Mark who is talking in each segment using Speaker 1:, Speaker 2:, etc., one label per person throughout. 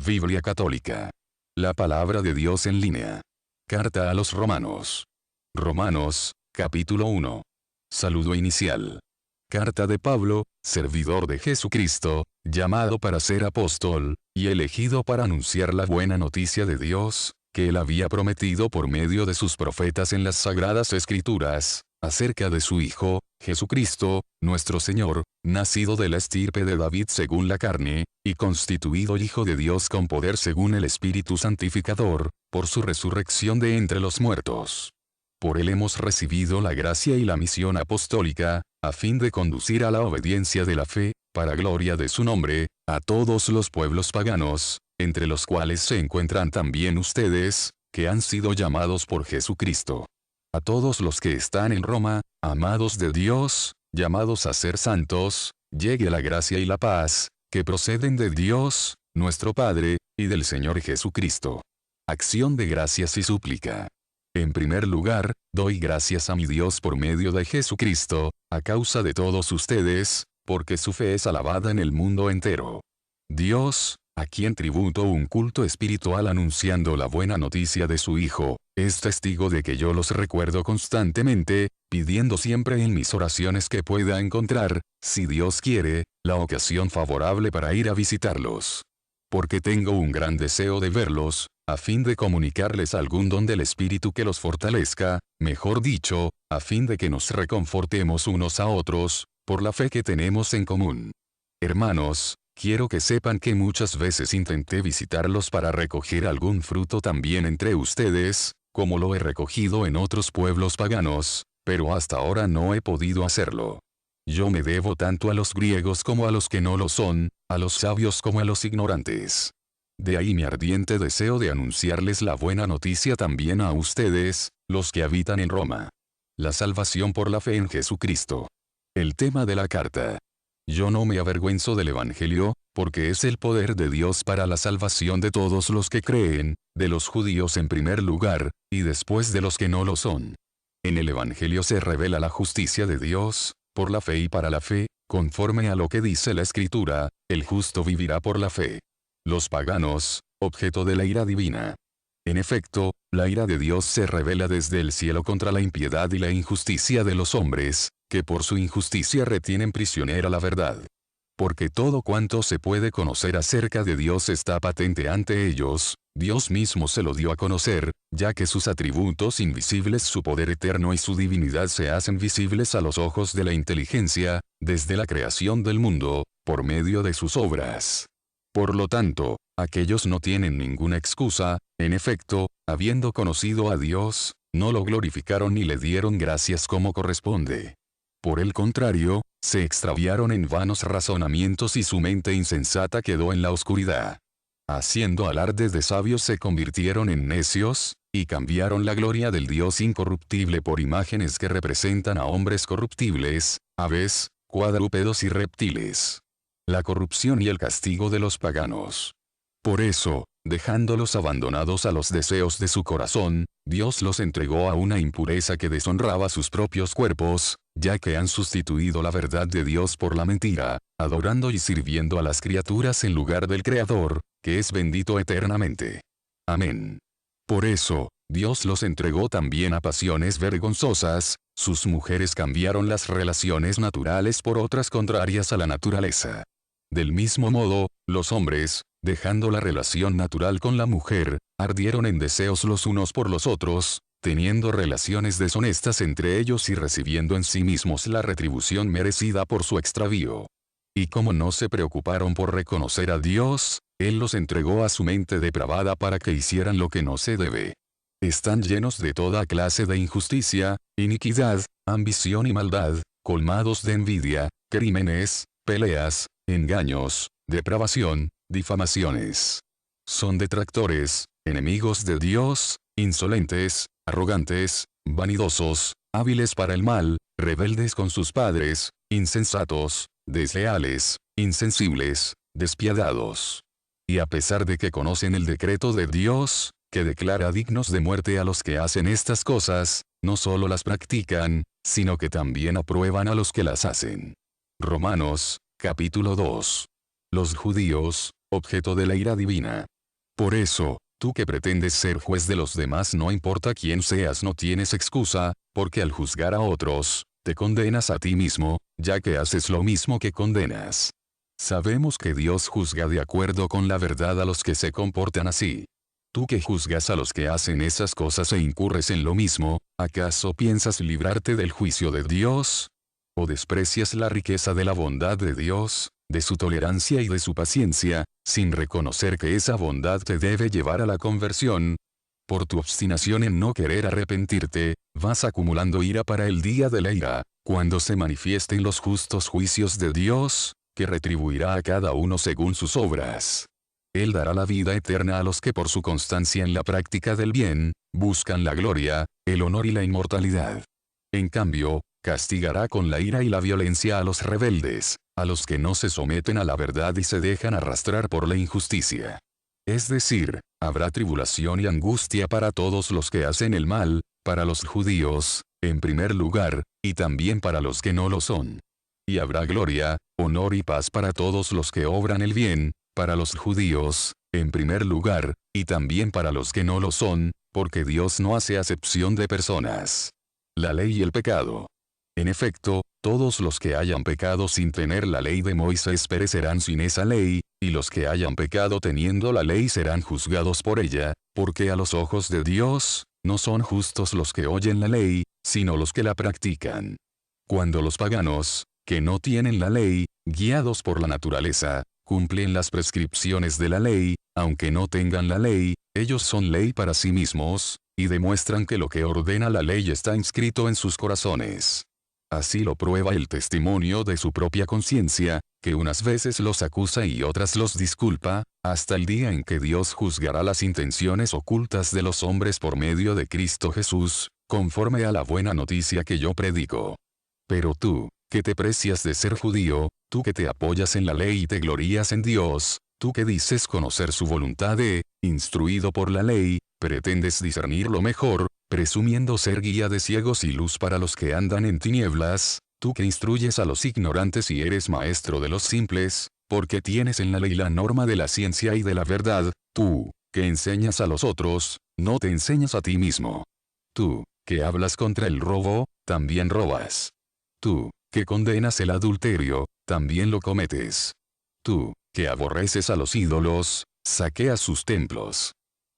Speaker 1: Biblia Católica. La palabra de Dios en línea. Carta a los Romanos. Romanos, capítulo 1. Saludo inicial. Carta de Pablo, servidor de Jesucristo, llamado para ser apóstol, y elegido para anunciar la buena noticia de Dios, que él había prometido por medio de sus profetas en las Sagradas Escrituras, acerca de su Hijo, Jesucristo, nuestro Señor, nacido de la estirpe de David según la carne, y constituido Hijo de Dios con poder según el Espíritu Santificador, por su resurrección de entre los muertos. Por él hemos recibido la gracia y la misión apostólica, a fin de conducir a la obediencia de la fe, para gloria de su nombre, a todos los pueblos paganos, entre los cuales se encuentran también ustedes, que han sido llamados por Jesucristo. A todos los que están en Roma, amados de Dios, llamados a ser santos, llegue la gracia y la paz, que proceden de Dios, nuestro Padre, y del Señor Jesucristo. Acción de gracias y súplica. En primer lugar, doy gracias a mi Dios por medio de Jesucristo, a causa de todos ustedes, porque su fe es alabada en el mundo entero. Dios, a quien tributo un culto espiritual anunciando la buena noticia de su Hijo, es testigo de que yo los recuerdo constantemente, pidiendo siempre en mis oraciones que pueda encontrar, si Dios quiere, la ocasión favorable para ir a visitarlos. Porque tengo un gran deseo de verlos, a fin de comunicarles algún don del Espíritu que los fortalezca, mejor dicho, a fin de que nos reconfortemos unos a otros, por la fe que tenemos en común. Hermanos, quiero que sepan que muchas veces intenté visitarlos para recoger algún fruto también entre ustedes, como lo he recogido en otros pueblos paganos, pero hasta ahora no he podido hacerlo. Yo me debo tanto a los griegos como a los que no lo son, a los sabios como a los ignorantes. De ahí mi ardiente deseo de anunciarles la buena noticia también a ustedes, los que habitan en Roma. La salvación por la fe en Jesucristo. El tema de la carta. Yo no me avergüenzo del Evangelio, porque es el poder de Dios para la salvación de todos los que creen, de los judíos en primer lugar, y después de los que no lo son. En el Evangelio se revela la justicia de Dios, por la fe y para la fe, conforme a lo que dice la Escritura, el justo vivirá por la fe. Los paganos, objeto de la ira divina. En efecto, la ira de Dios se revela desde el cielo contra la impiedad y la injusticia de los hombres, que por su injusticia retienen prisionera la verdad. Porque todo cuanto se puede conocer acerca de Dios está patente ante ellos, Dios mismo se lo dio a conocer, ya que sus atributos invisibles, su poder eterno y su divinidad se hacen visibles a los ojos de la inteligencia, desde la creación del mundo, por medio de sus obras. Por lo tanto, aquellos no tienen ninguna excusa, en efecto, habiendo conocido a Dios, no lo glorificaron ni le dieron gracias como corresponde. Por el contrario, se extraviaron en vanos razonamientos y su mente insensata quedó en la oscuridad. Haciendo alarde de sabios se convirtieron en necios, y cambiaron la gloria del Dios incorruptible por imágenes que representan a hombres corruptibles, aves, cuadrúpedos y reptiles. La corrupción y el castigo de los paganos. Por eso, dejándolos abandonados a los deseos de su corazón, Dios los entregó a una impureza que deshonraba sus propios cuerpos, ya que han sustituido la verdad de Dios por la mentira, adorando y sirviendo a las criaturas en lugar del Creador, que es bendito eternamente. Amén. Por eso, Dios los entregó también a pasiones vergonzosas, sus mujeres cambiaron las relaciones naturales por otras contrarias a la naturaleza. Del mismo modo, los hombres, dejando la relación natural con la mujer, ardieron en deseos los unos por los otros, teniendo relaciones deshonestas entre ellos y recibiendo en sí mismos la retribución merecida por su extravío. Y como no se preocuparon por reconocer a Dios, Él los entregó a su mente depravada para que hicieran lo que no se debe. Están llenos de toda clase de injusticia, iniquidad, ambición y maldad, colmados de envidia, crímenes, peleas, engaños, depravación, difamaciones. Son detractores, enemigos de Dios, insolentes, arrogantes, vanidosos, hábiles para el mal, rebeldes con sus padres, insensatos, desleales, insensibles, despiadados. Y a pesar de que conocen el decreto de Dios, que declara dignos de muerte a los que hacen estas cosas, no solo las practican, sino que también aprueban a los que las hacen. Romanos, capítulo 2. Los judíos, objeto de la ira divina. Por eso, tú que pretendes ser juez de los demás, no importa quién seas, no tienes excusa, porque al juzgar a otros, te condenas a ti mismo, ya que haces lo mismo que condenas. Sabemos que Dios juzga de acuerdo con la verdad a los que se comportan así. Tú que juzgas a los que hacen esas cosas e incurres en lo mismo, ¿acaso piensas librarte del juicio de Dios? ¿O desprecias la riqueza de la bondad de Dios, de su tolerancia y de su paciencia, sin reconocer que esa bondad te debe llevar a la conversión? Por tu obstinación en no querer arrepentirte, vas acumulando ira para el día de la ira, cuando se manifiesten los justos juicios de Dios, que retribuirá a cada uno según sus obras. Él dará la vida eterna a los que por su constancia en la práctica del bien, buscan la gloria, el honor y la inmortalidad. En cambio, castigará con la ira y la violencia a los rebeldes, a los que no se someten a la verdad y se dejan arrastrar por la injusticia. Es decir, habrá tribulación y angustia para todos los que hacen el mal, para los judíos, en primer lugar, y también para los que no lo son. Y habrá gloria, honor y paz para todos los que obran el bien, para los judíos, en primer lugar, y también para los que no lo son, porque Dios no hace acepción de personas. La ley y el pecado. En efecto, todos los que hayan pecado sin tener la ley de Moisés perecerán sin esa ley, y los que hayan pecado teniendo la ley serán juzgados por ella, porque a los ojos de Dios, no son justos los que oyen la ley, sino los que la practican. Cuando los paganos, que no tienen la ley, guiados por la naturaleza, cumplen las prescripciones de la ley, aunque no tengan la ley, ellos son ley para sí mismos, y demuestran que lo que ordena la ley está inscrito en sus corazones. Así lo prueba el testimonio de su propia conciencia, que unas veces los acusa y otras los disculpa, hasta el día en que Dios juzgará las intenciones ocultas de los hombres por medio de Cristo Jesús, conforme a la buena noticia que yo predico. Pero tú, que te precias de ser judío, tú que te apoyas en la ley y te glorías en Dios, tú que dices conocer su voluntad instruido por la ley, pretendes discernir lo mejor, presumiendo ser guía de ciegos y luz para los que andan en tinieblas, tú que instruyes a los ignorantes y eres maestro de los simples, porque tienes en la ley la norma de la ciencia y de la verdad, tú, que enseñas a los otros, no te enseñas a ti mismo. Tú, que hablas contra el robo, también robas. Tú, que condenas el adulterio, también lo cometes. Tú, que aborreces a los ídolos, saqueas sus templos.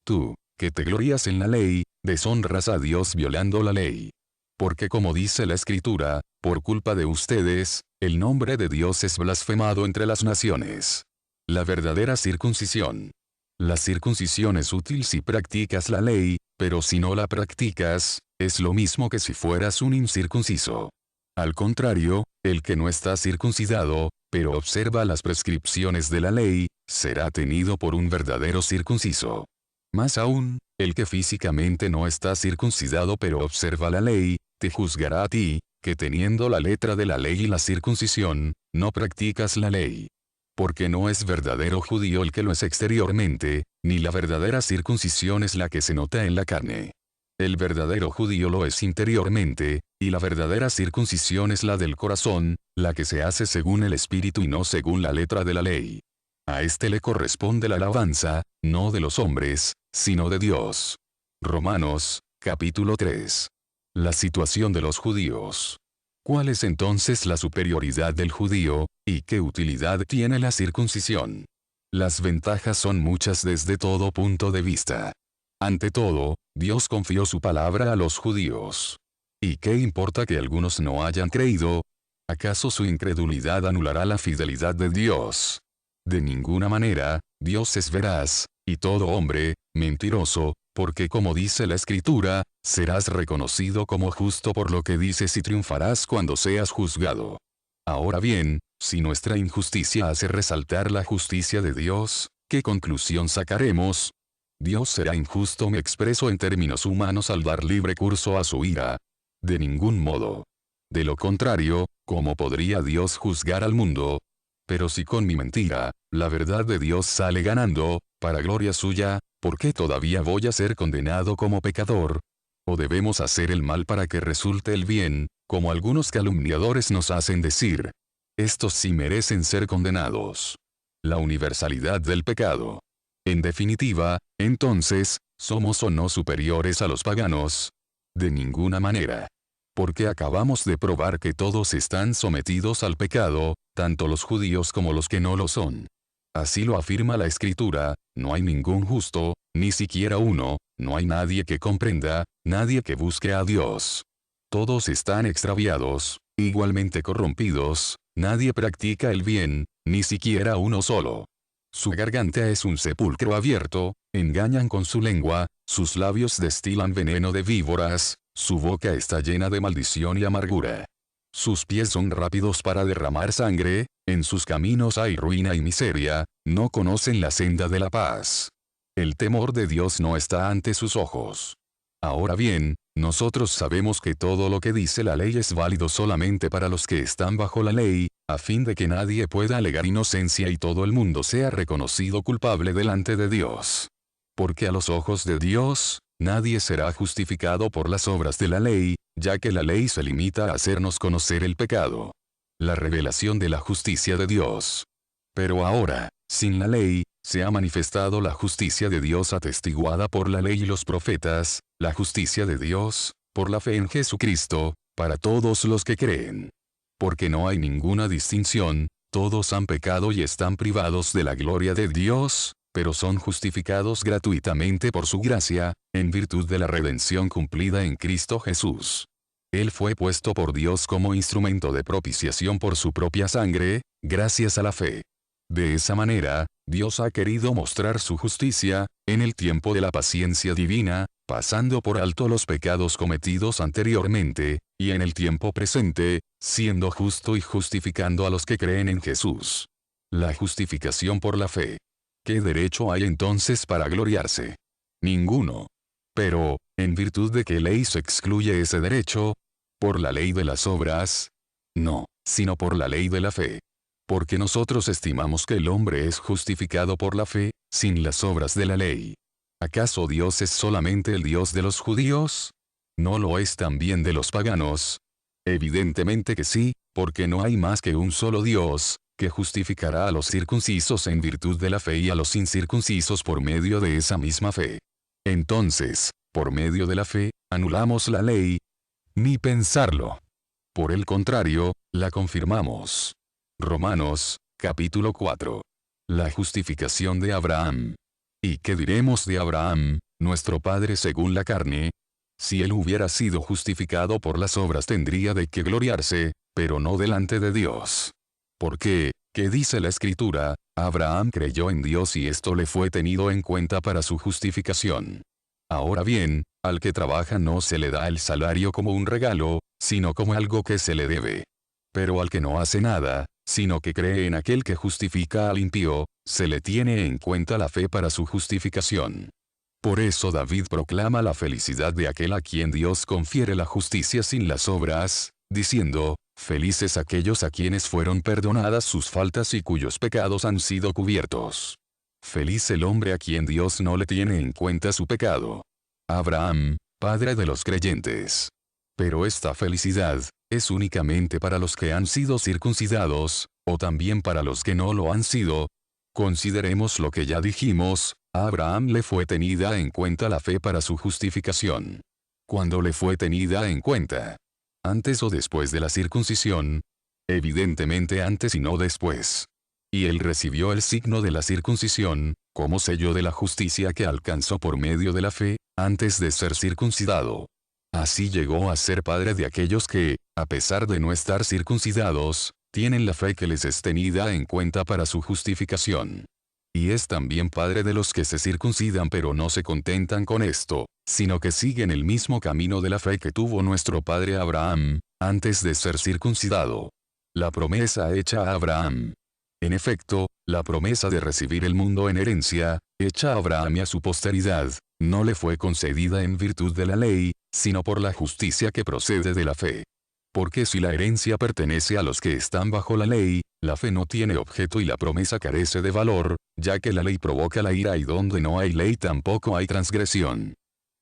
Speaker 1: Tú, que te glorías en la ley, deshonras a Dios violando la ley. Porque como dice la Escritura, por culpa de ustedes, el nombre de Dios es blasfemado entre las naciones. La verdadera circuncisión. La circuncisión es útil si practicas la ley, pero si no la practicas, es lo mismo que si fueras un incircunciso. Al contrario, el que no está circuncidado, pero observa las prescripciones de la ley, será tenido por un verdadero circunciso. Más aún, el que físicamente no está circuncidado pero observa la ley, te juzgará a ti, que teniendo la letra de la ley y la circuncisión, no practicas la ley. Porque no es verdadero judío el que lo es exteriormente, ni la verdadera circuncisión es la que se nota en la carne. El verdadero judío lo es interiormente, y la verdadera circuncisión es la del corazón, la que se hace según el Espíritu y no según la letra de la ley. A éste le corresponde la alabanza, no de los hombres, sino de Dios. Romanos, capítulo 3. La situación de los judíos. ¿Cuál es entonces la superioridad del judío, y qué utilidad tiene la circuncisión? Las ventajas son muchas desde todo punto de vista. Ante todo, Dios confió su palabra a los judíos. ¿Y qué importa que algunos no hayan creído? ¿Acaso su incredulidad anulará la fidelidad de Dios? De ninguna manera, Dios es veraz, y todo hombre, mentiroso, porque como dice la Escritura, serás reconocido como justo por lo que dices y triunfarás cuando seas juzgado. Ahora bien, si nuestra injusticia hace resaltar la justicia de Dios, ¿qué conclusión sacaremos? Dios será injusto, me expreso en términos humanos al dar libre curso a su ira. De ningún modo. De lo contrario, ¿cómo podría Dios juzgar al mundo? Pero si con mi mentira, la verdad de Dios sale ganando, para gloria suya, ¿por qué todavía voy a ser condenado como pecador? ¿O debemos hacer el mal para que resulte el bien, como algunos calumniadores nos hacen decir? Estos sí merecen ser condenados. La universalidad del pecado. En definitiva, entonces, ¿somos o no superiores a los paganos? De ninguna manera. Porque acabamos de probar que todos están sometidos al pecado, tanto los judíos como los que no lo son. Así lo afirma la Escritura, no hay ningún justo, ni siquiera uno, no hay nadie que comprenda, nadie que busque a Dios. Todos están extraviados, igualmente corrompidos, nadie practica el bien, ni siquiera uno solo. Su garganta es un sepulcro abierto, engañan con su lengua, sus labios destilan veneno de víboras, su boca está llena de maldición y amargura. Sus pies son rápidos para derramar sangre, en sus caminos hay ruina y miseria, no conocen la senda de la paz. El temor de Dios no está ante sus ojos. Ahora bien, nosotros sabemos que todo lo que dice la ley es válido solamente para los que están bajo la ley, a fin de que nadie pueda alegar inocencia y todo el mundo sea reconocido culpable delante de Dios. Porque a los ojos de Dios, nadie será justificado por las obras de la ley, ya que la ley se limita a hacernos conocer el pecado. La revelación de la justicia de Dios. Pero ahora, sin la ley, se ha manifestado la justicia de Dios atestiguada por la ley y los profetas, la justicia de Dios, por la fe en Jesucristo, para todos los que creen. Porque no hay ninguna distinción, todos han pecado y están privados de la gloria de Dios, pero son justificados gratuitamente por su gracia, en virtud de la redención cumplida en Cristo Jesús. Él fue puesto por Dios como instrumento de propiciación por su propia sangre, gracias a la fe. De esa manera, Dios ha querido mostrar su justicia, en el tiempo de la paciencia divina, pasando por alto los pecados cometidos anteriormente, y en el tiempo presente, siendo justo y justificando a los que creen en Jesús. La justificación por la fe. ¿Qué derecho hay entonces para gloriarse? Ninguno. Pero, ¿en virtud de qué ley se excluye ese derecho? ¿Por la ley de las obras? No, sino por la ley de la fe. Porque nosotros estimamos que el hombre es justificado por la fe, sin las obras de la ley. ¿Acaso Dios es solamente el Dios de los judíos? ¿No lo es también de los paganos? Evidentemente que sí, porque no hay más que un solo Dios, que justificará a los circuncisos en virtud de la fe y a los incircuncisos por medio de esa misma fe. Entonces, por medio de la fe, anulamos la ley. Ni pensarlo. Por el contrario, la confirmamos. Romanos, capítulo 4. La justificación de Abraham. ¿Y qué diremos de Abraham, nuestro padre según la carne? Si él hubiera sido justificado por las obras tendría de qué gloriarse, pero no delante de Dios. ¿Por qué? ¿Qué dice la Escritura? Abraham creyó en Dios y esto le fue tenido en cuenta para su justificación. Ahora bien, al que trabaja no se le da el salario como un regalo, sino como algo que se le debe. Pero al que no hace nada, sino que cree en aquel que justifica al impío, se le tiene en cuenta la fe para su justificación. Por eso David proclama la felicidad de aquel a quien Dios confiere la justicia sin las obras, diciendo, felices aquellos a quienes fueron perdonadas sus faltas y cuyos pecados han sido cubiertos. Feliz el hombre a quien Dios no le tiene en cuenta su pecado. Abraham, padre de los creyentes. Pero esta felicidad, ¿es únicamente para los que han sido circuncidados, o también para los que no lo han sido? Consideremos lo que ya dijimos, a Abraham le fue tenida en cuenta la fe para su justificación. ¿Cuándo le fue tenida en cuenta? ¿Antes o después de la circuncisión? Evidentemente antes y no después. Y él recibió el signo de la circuncisión, como sello de la justicia que alcanzó por medio de la fe, antes de ser circuncidado. Así llegó a ser padre de aquellos que, a pesar de no estar circuncidados, tienen la fe que les es tenida en cuenta para su justificación. Y es también padre de los que se circuncidan pero no se contentan con esto, sino que siguen el mismo camino de la fe que tuvo nuestro padre Abraham, antes de ser circuncidado. La promesa hecha a Abraham. En efecto, la promesa de recibir el mundo en herencia, hecha a Abraham y a su posteridad, no le fue concedida en virtud de la ley, sino por la justicia que procede de la fe. Porque si la herencia pertenece a los que están bajo la ley, la fe no tiene objeto y la promesa carece de valor, ya que la ley provoca la ira y donde no hay ley tampoco hay transgresión.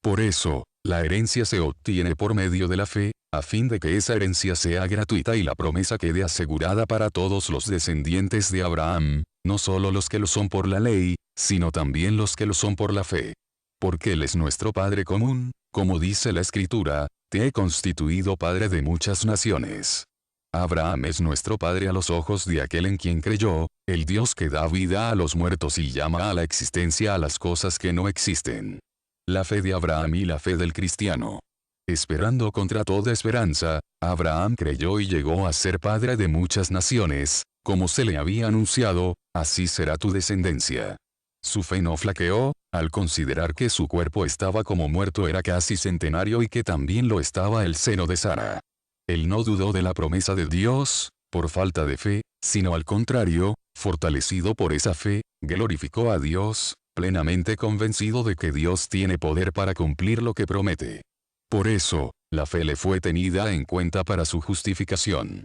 Speaker 1: Por eso, la herencia se obtiene por medio de la fe, a fin de que esa herencia sea gratuita y la promesa quede asegurada para todos los descendientes de Abraham, no solo los que lo son por la ley, sino también los que lo son por la fe. Porque Él es nuestro Padre común, como dice la Escritura, te he constituido Padre de muchas naciones. Abraham es nuestro Padre a los ojos de aquel en quien creyó, el Dios que da vida a los muertos y llama a la existencia a las cosas que no existen. La fe de Abraham y la fe del cristiano. Esperando contra toda esperanza, Abraham creyó y llegó a ser padre de muchas naciones, como se le había anunciado, así será tu descendencia. Su fe no flaqueó, al considerar que su cuerpo estaba como muerto era casi centenario y que también lo estaba el seno de Sara. Él no dudó de la promesa de Dios, por falta de fe, sino al contrario, fortalecido por esa fe, glorificó a Dios, plenamente convencido de que Dios tiene poder para cumplir lo que promete. Por eso, la fe le fue tenida en cuenta para su justificación.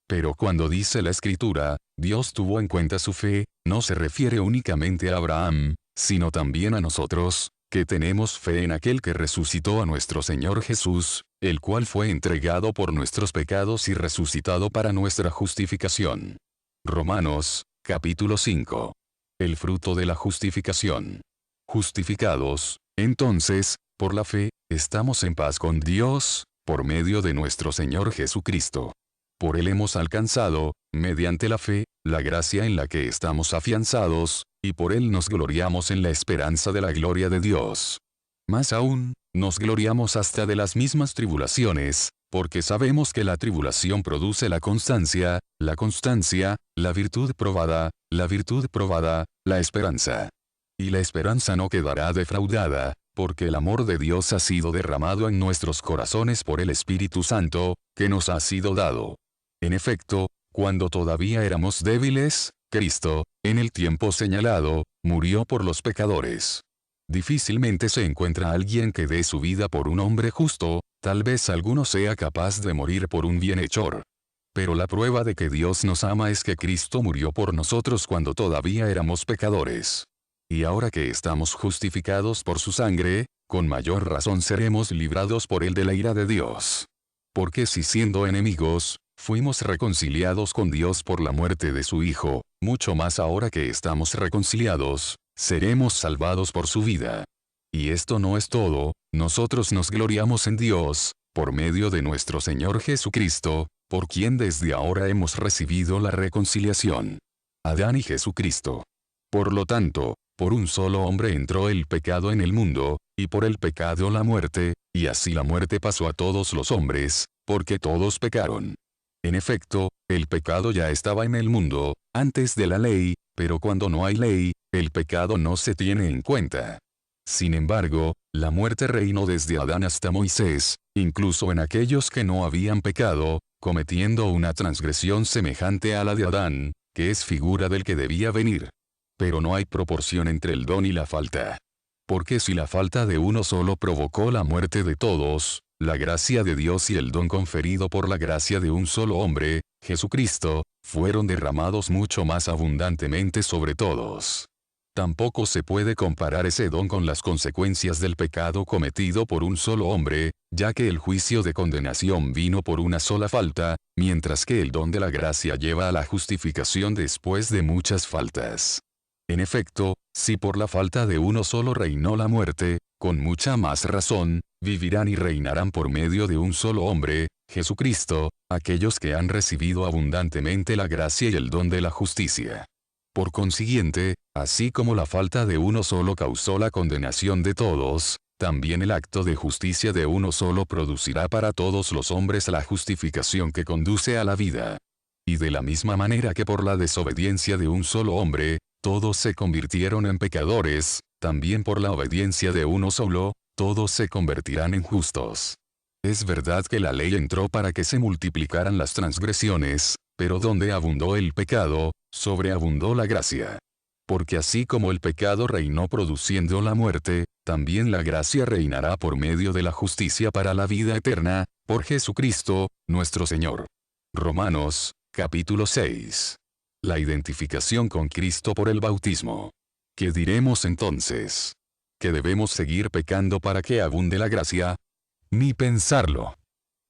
Speaker 1: Pero cuando dice la Escritura, Dios tuvo en cuenta su fe, no se refiere únicamente a Abraham, sino también a nosotros, que tenemos fe en aquel que resucitó a nuestro Señor Jesús, el cual fue entregado por nuestros pecados y resucitado para nuestra justificación. Romanos, capítulo 5. El fruto de la justificación. Justificados, entonces, por la fe, estamos en paz con Dios, por medio de nuestro Señor Jesucristo. Por Él hemos alcanzado, mediante la fe, la gracia en la que estamos afianzados, y por Él nos gloriamos en la esperanza de la gloria de Dios. Más aún, nos gloriamos hasta de las mismas tribulaciones, porque sabemos que la tribulación produce la constancia, la virtud probada, la esperanza. Y la esperanza no quedará defraudada, porque el amor de Dios ha sido derramado en nuestros corazones por el Espíritu Santo, que nos ha sido dado. En efecto, cuando todavía éramos débiles, Cristo, en el tiempo señalado, murió por los pecadores. Difícilmente se encuentra alguien que dé su vida por un hombre justo, tal vez alguno sea capaz de morir por un bienhechor. Pero la prueba de que Dios nos ama es que Cristo murió por nosotros cuando todavía éramos pecadores. Y ahora que estamos justificados por su sangre, con mayor razón seremos librados por él de la ira de Dios. Porque si siendo enemigos, fuimos reconciliados con Dios por la muerte de su Hijo, mucho más ahora que estamos reconciliados, seremos salvados por su vida. Y esto no es todo, nosotros nos gloriamos en Dios, por medio de nuestro Señor Jesucristo, por quien desde ahora hemos recibido la reconciliación. Adán y Jesucristo. Por lo tanto, por un solo hombre entró el pecado en el mundo, y por el pecado la muerte, y así la muerte pasó a todos los hombres, porque todos pecaron. En efecto, el pecado ya estaba en el mundo, antes de la ley, pero cuando no hay ley, el pecado no se tiene en cuenta. Sin embargo, la muerte reinó desde Adán hasta Moisés, incluso en aquellos que no habían pecado, cometiendo una transgresión semejante a la de Adán, que es figura del que debía venir. Pero no hay proporción entre el don y la falta. Porque si la falta de uno solo provocó la muerte de todos, la gracia de Dios y el don conferido por la gracia de un solo hombre, Jesucristo, fueron derramados mucho más abundantemente sobre todos. Tampoco se puede comparar ese don con las consecuencias del pecado cometido por un solo hombre, ya que el juicio de condenación vino por una sola falta, mientras que el don de la gracia lleva a la justificación después de muchas faltas. En efecto, si por la falta de uno solo reinó la muerte, con mucha más razón, vivirán y reinarán por medio de un solo hombre, Jesucristo, aquellos que han recibido abundantemente la gracia y el don de la justicia. Por consiguiente, así como la falta de uno solo causó la condenación de todos, también el acto de justicia de uno solo producirá para todos los hombres la justificación que conduce a la vida. Y de la misma manera que por la desobediencia de un solo hombre, todos se convirtieron en pecadores, también por la obediencia de uno solo, todos se convertirán en justos. Es verdad que la ley entró para que se multiplicaran las transgresiones, pero donde abundó el pecado, sobreabundó la gracia. Porque así como el pecado reinó produciendo la muerte, también la gracia reinará por medio de la justicia para la vida eterna, por Jesucristo, nuestro Señor. Romanos, capítulo 6. La identificación con Cristo por el bautismo. ¿Qué diremos entonces? ¿Que debemos seguir pecando para que abunde la gracia? Ni pensarlo.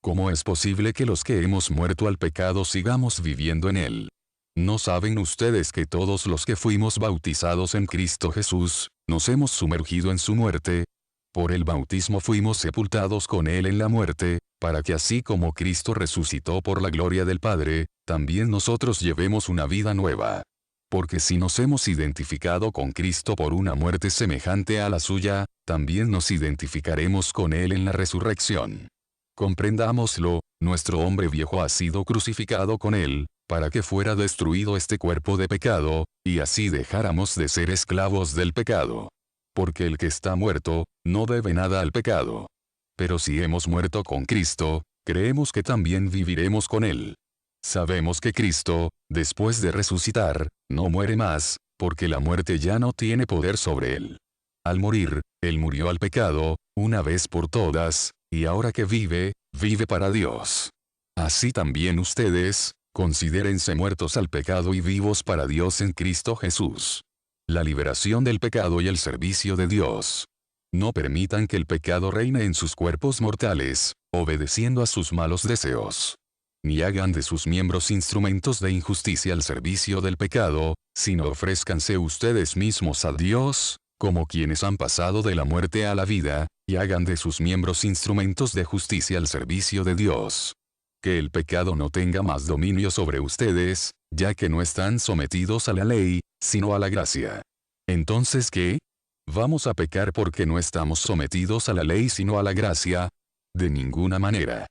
Speaker 1: ¿Cómo es posible que los que hemos muerto al pecado sigamos viviendo en él? ¿No saben ustedes que todos los que fuimos bautizados en Cristo Jesús, nos hemos sumergido en su muerte? Por el bautismo fuimos sepultados con Él en la muerte, para que así como Cristo resucitó por la gloria del Padre, también nosotros llevemos una vida nueva. Porque si nos hemos identificado con Cristo por una muerte semejante a la suya, también nos identificaremos con Él en la resurrección. Comprendámoslo, nuestro hombre viejo ha sido crucificado con Él, para que fuera destruido este cuerpo de pecado, y así dejáramos de ser esclavos del pecado. Porque el que está muerto, no debe nada al pecado. Pero si hemos muerto con Cristo, creemos que también viviremos con Él. Sabemos que Cristo, después de resucitar, no muere más, porque la muerte ya no tiene poder sobre Él. Al morir, Él murió al pecado, una vez por todas, y ahora que vive, vive para Dios. Así también ustedes, considérense muertos al pecado y vivos para Dios en Cristo Jesús. La liberación del pecado y el servicio de Dios. No permitan que el pecado reine en sus cuerpos mortales, obedeciendo a sus malos deseos. Ni hagan de sus miembros instrumentos de injusticia al servicio del pecado, sino ofrézcanse ustedes mismos a Dios, como quienes han pasado de la muerte a la vida, y hagan de sus miembros instrumentos de justicia al servicio de Dios. Que el pecado no tenga más dominio sobre ustedes, ya que no están sometidos a la ley, sino a la gracia. Entonces, ¿qué? ¿Vamos a pecar porque no estamos sometidos a la ley sino a la gracia? De ninguna manera.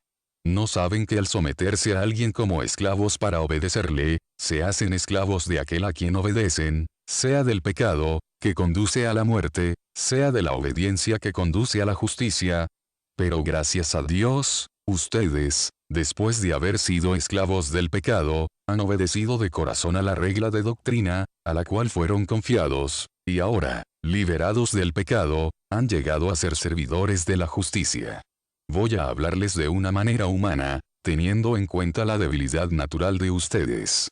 Speaker 1: ¿No saben que al someterse a alguien como esclavos para obedecerle, se hacen esclavos de aquel a quien obedecen, sea del pecado, que conduce a la muerte, sea de la obediencia que conduce a la justicia? Pero gracias a Dios, ustedes, después de haber sido esclavos del pecado, han obedecido de corazón a la regla de doctrina, a la cual fueron confiados, y ahora, liberados del pecado, han llegado a ser servidores de la justicia. Voy a hablarles de una manera humana, teniendo en cuenta la debilidad natural de ustedes.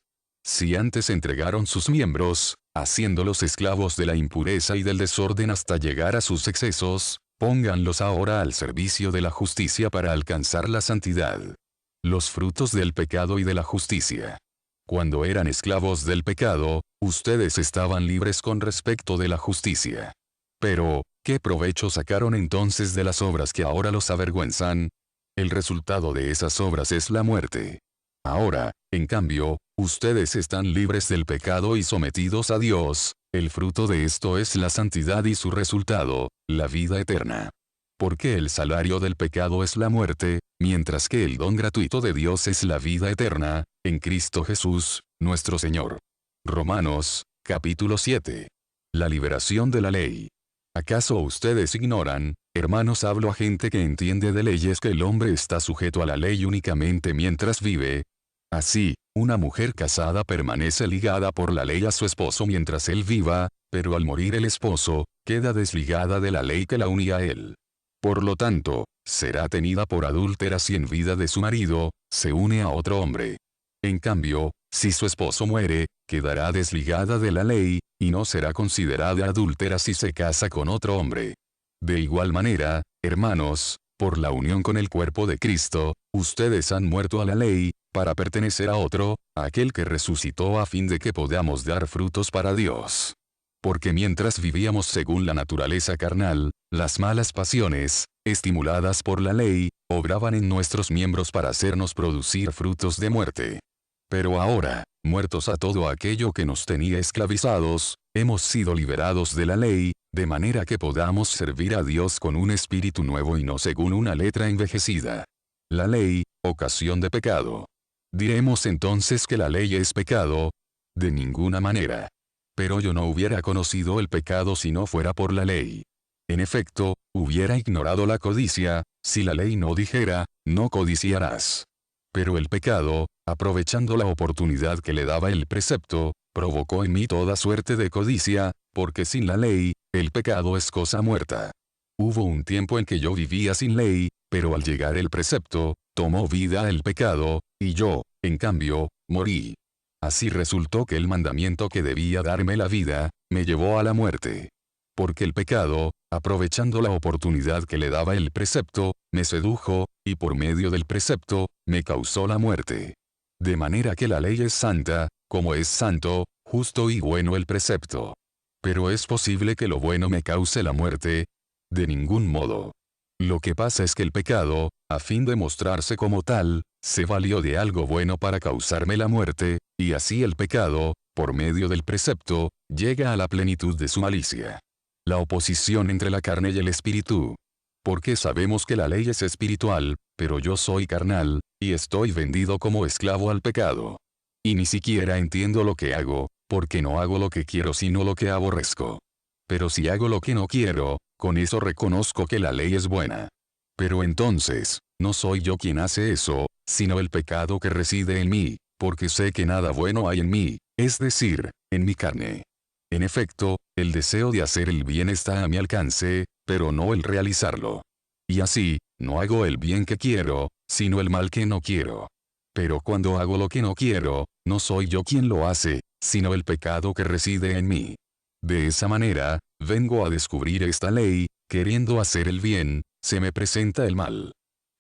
Speaker 1: Si antes entregaron sus miembros, haciéndolos esclavos de la impureza y del desorden hasta llegar a sus excesos, pónganlos ahora al servicio de la justicia para alcanzar la santidad. Los frutos del pecado y de la justicia. Cuando eran esclavos del pecado, ustedes estaban libres con respecto de la justicia. Pero, ¿qué provecho sacaron entonces de las obras que ahora los avergüenzan? El resultado de esas obras es la muerte. Ahora, en cambio, ustedes están libres del pecado y sometidos a Dios, el fruto de esto es la santidad y su resultado, la vida eterna. Porque el salario del pecado es la muerte, mientras que el don gratuito de Dios es la vida eterna, en Cristo Jesús, nuestro Señor. Romanos, capítulo 7. La liberación de la ley. ¿Acaso ustedes ignoran, hermanos? Hablo a gente que entiende de leyes, que el hombre está sujeto a la ley únicamente mientras vive. Así, una mujer casada permanece ligada por la ley a su esposo mientras él viva, pero al morir el esposo, queda desligada de la ley que la unía a él. Por lo tanto, será tenida por adúltera si en vida de su marido, se une a otro hombre. En cambio, si su esposo muere, quedará desligada de la ley, y no será considerada adúltera si se casa con otro hombre. De igual manera, hermanos, por la unión con el cuerpo de Cristo, ustedes han muerto a la ley, para pertenecer a otro, a aquel que resucitó a fin de que podamos dar frutos para Dios. Porque mientras vivíamos según la naturaleza carnal, las malas pasiones, estimuladas por la ley, obraban en nuestros miembros para hacernos producir frutos de muerte. Pero ahora, muertos a todo aquello que nos tenía esclavizados, hemos sido liberados de la ley, de manera que podamos servir a Dios con un espíritu nuevo y no según una letra envejecida. La ley, ocasión de pecado. ¿Diremos entonces que la ley es pecado? De ninguna manera. Pero yo no hubiera conocido el pecado si no fuera por la ley. En efecto, hubiera ignorado la codicia, si la ley no dijera, no codiciarás. Pero el pecado, aprovechando la oportunidad que le daba el precepto, provocó en mí toda suerte de codicia, porque sin la ley, el pecado es cosa muerta. Hubo un tiempo en que yo vivía sin ley, pero al llegar el precepto, tomó vida el pecado, y yo, en cambio, morí. Así resultó que el mandamiento que debía darme la vida, me llevó a la muerte. Porque el pecado, aprovechando la oportunidad que le daba el precepto, me sedujo, y por medio del precepto, me causó la muerte. De manera que la ley es santa, como es santo, justo y bueno el precepto. Pero ¿es posible que lo bueno me cause la muerte? De ningún modo. Lo que pasa es que el pecado, a fin de mostrarse como tal, se valió de algo bueno para causarme la muerte, y así el pecado, por medio del precepto, llega a la plenitud de su malicia. La oposición entre la carne y el espíritu. Porque sabemos que la ley es espiritual, pero yo soy carnal, y estoy vendido como esclavo al pecado. Y ni siquiera entiendo lo que hago, porque no hago lo que quiero sino lo que aborrezco. Pero si hago lo que no quiero, con eso reconozco que la ley es buena. Pero entonces, no soy yo quien hace eso, sino el pecado que reside en mí, porque sé que nada bueno hay en mí, es decir, en mi carne. En efecto, el deseo de hacer el bien está a mi alcance, pero no el realizarlo. Y así, no hago el bien que quiero, sino el mal que no quiero. Pero cuando hago lo que no quiero, no soy yo quien lo hace, sino el pecado que reside en mí. De esa manera, vengo a descubrir esta ley, queriendo hacer el bien, se me presenta el mal.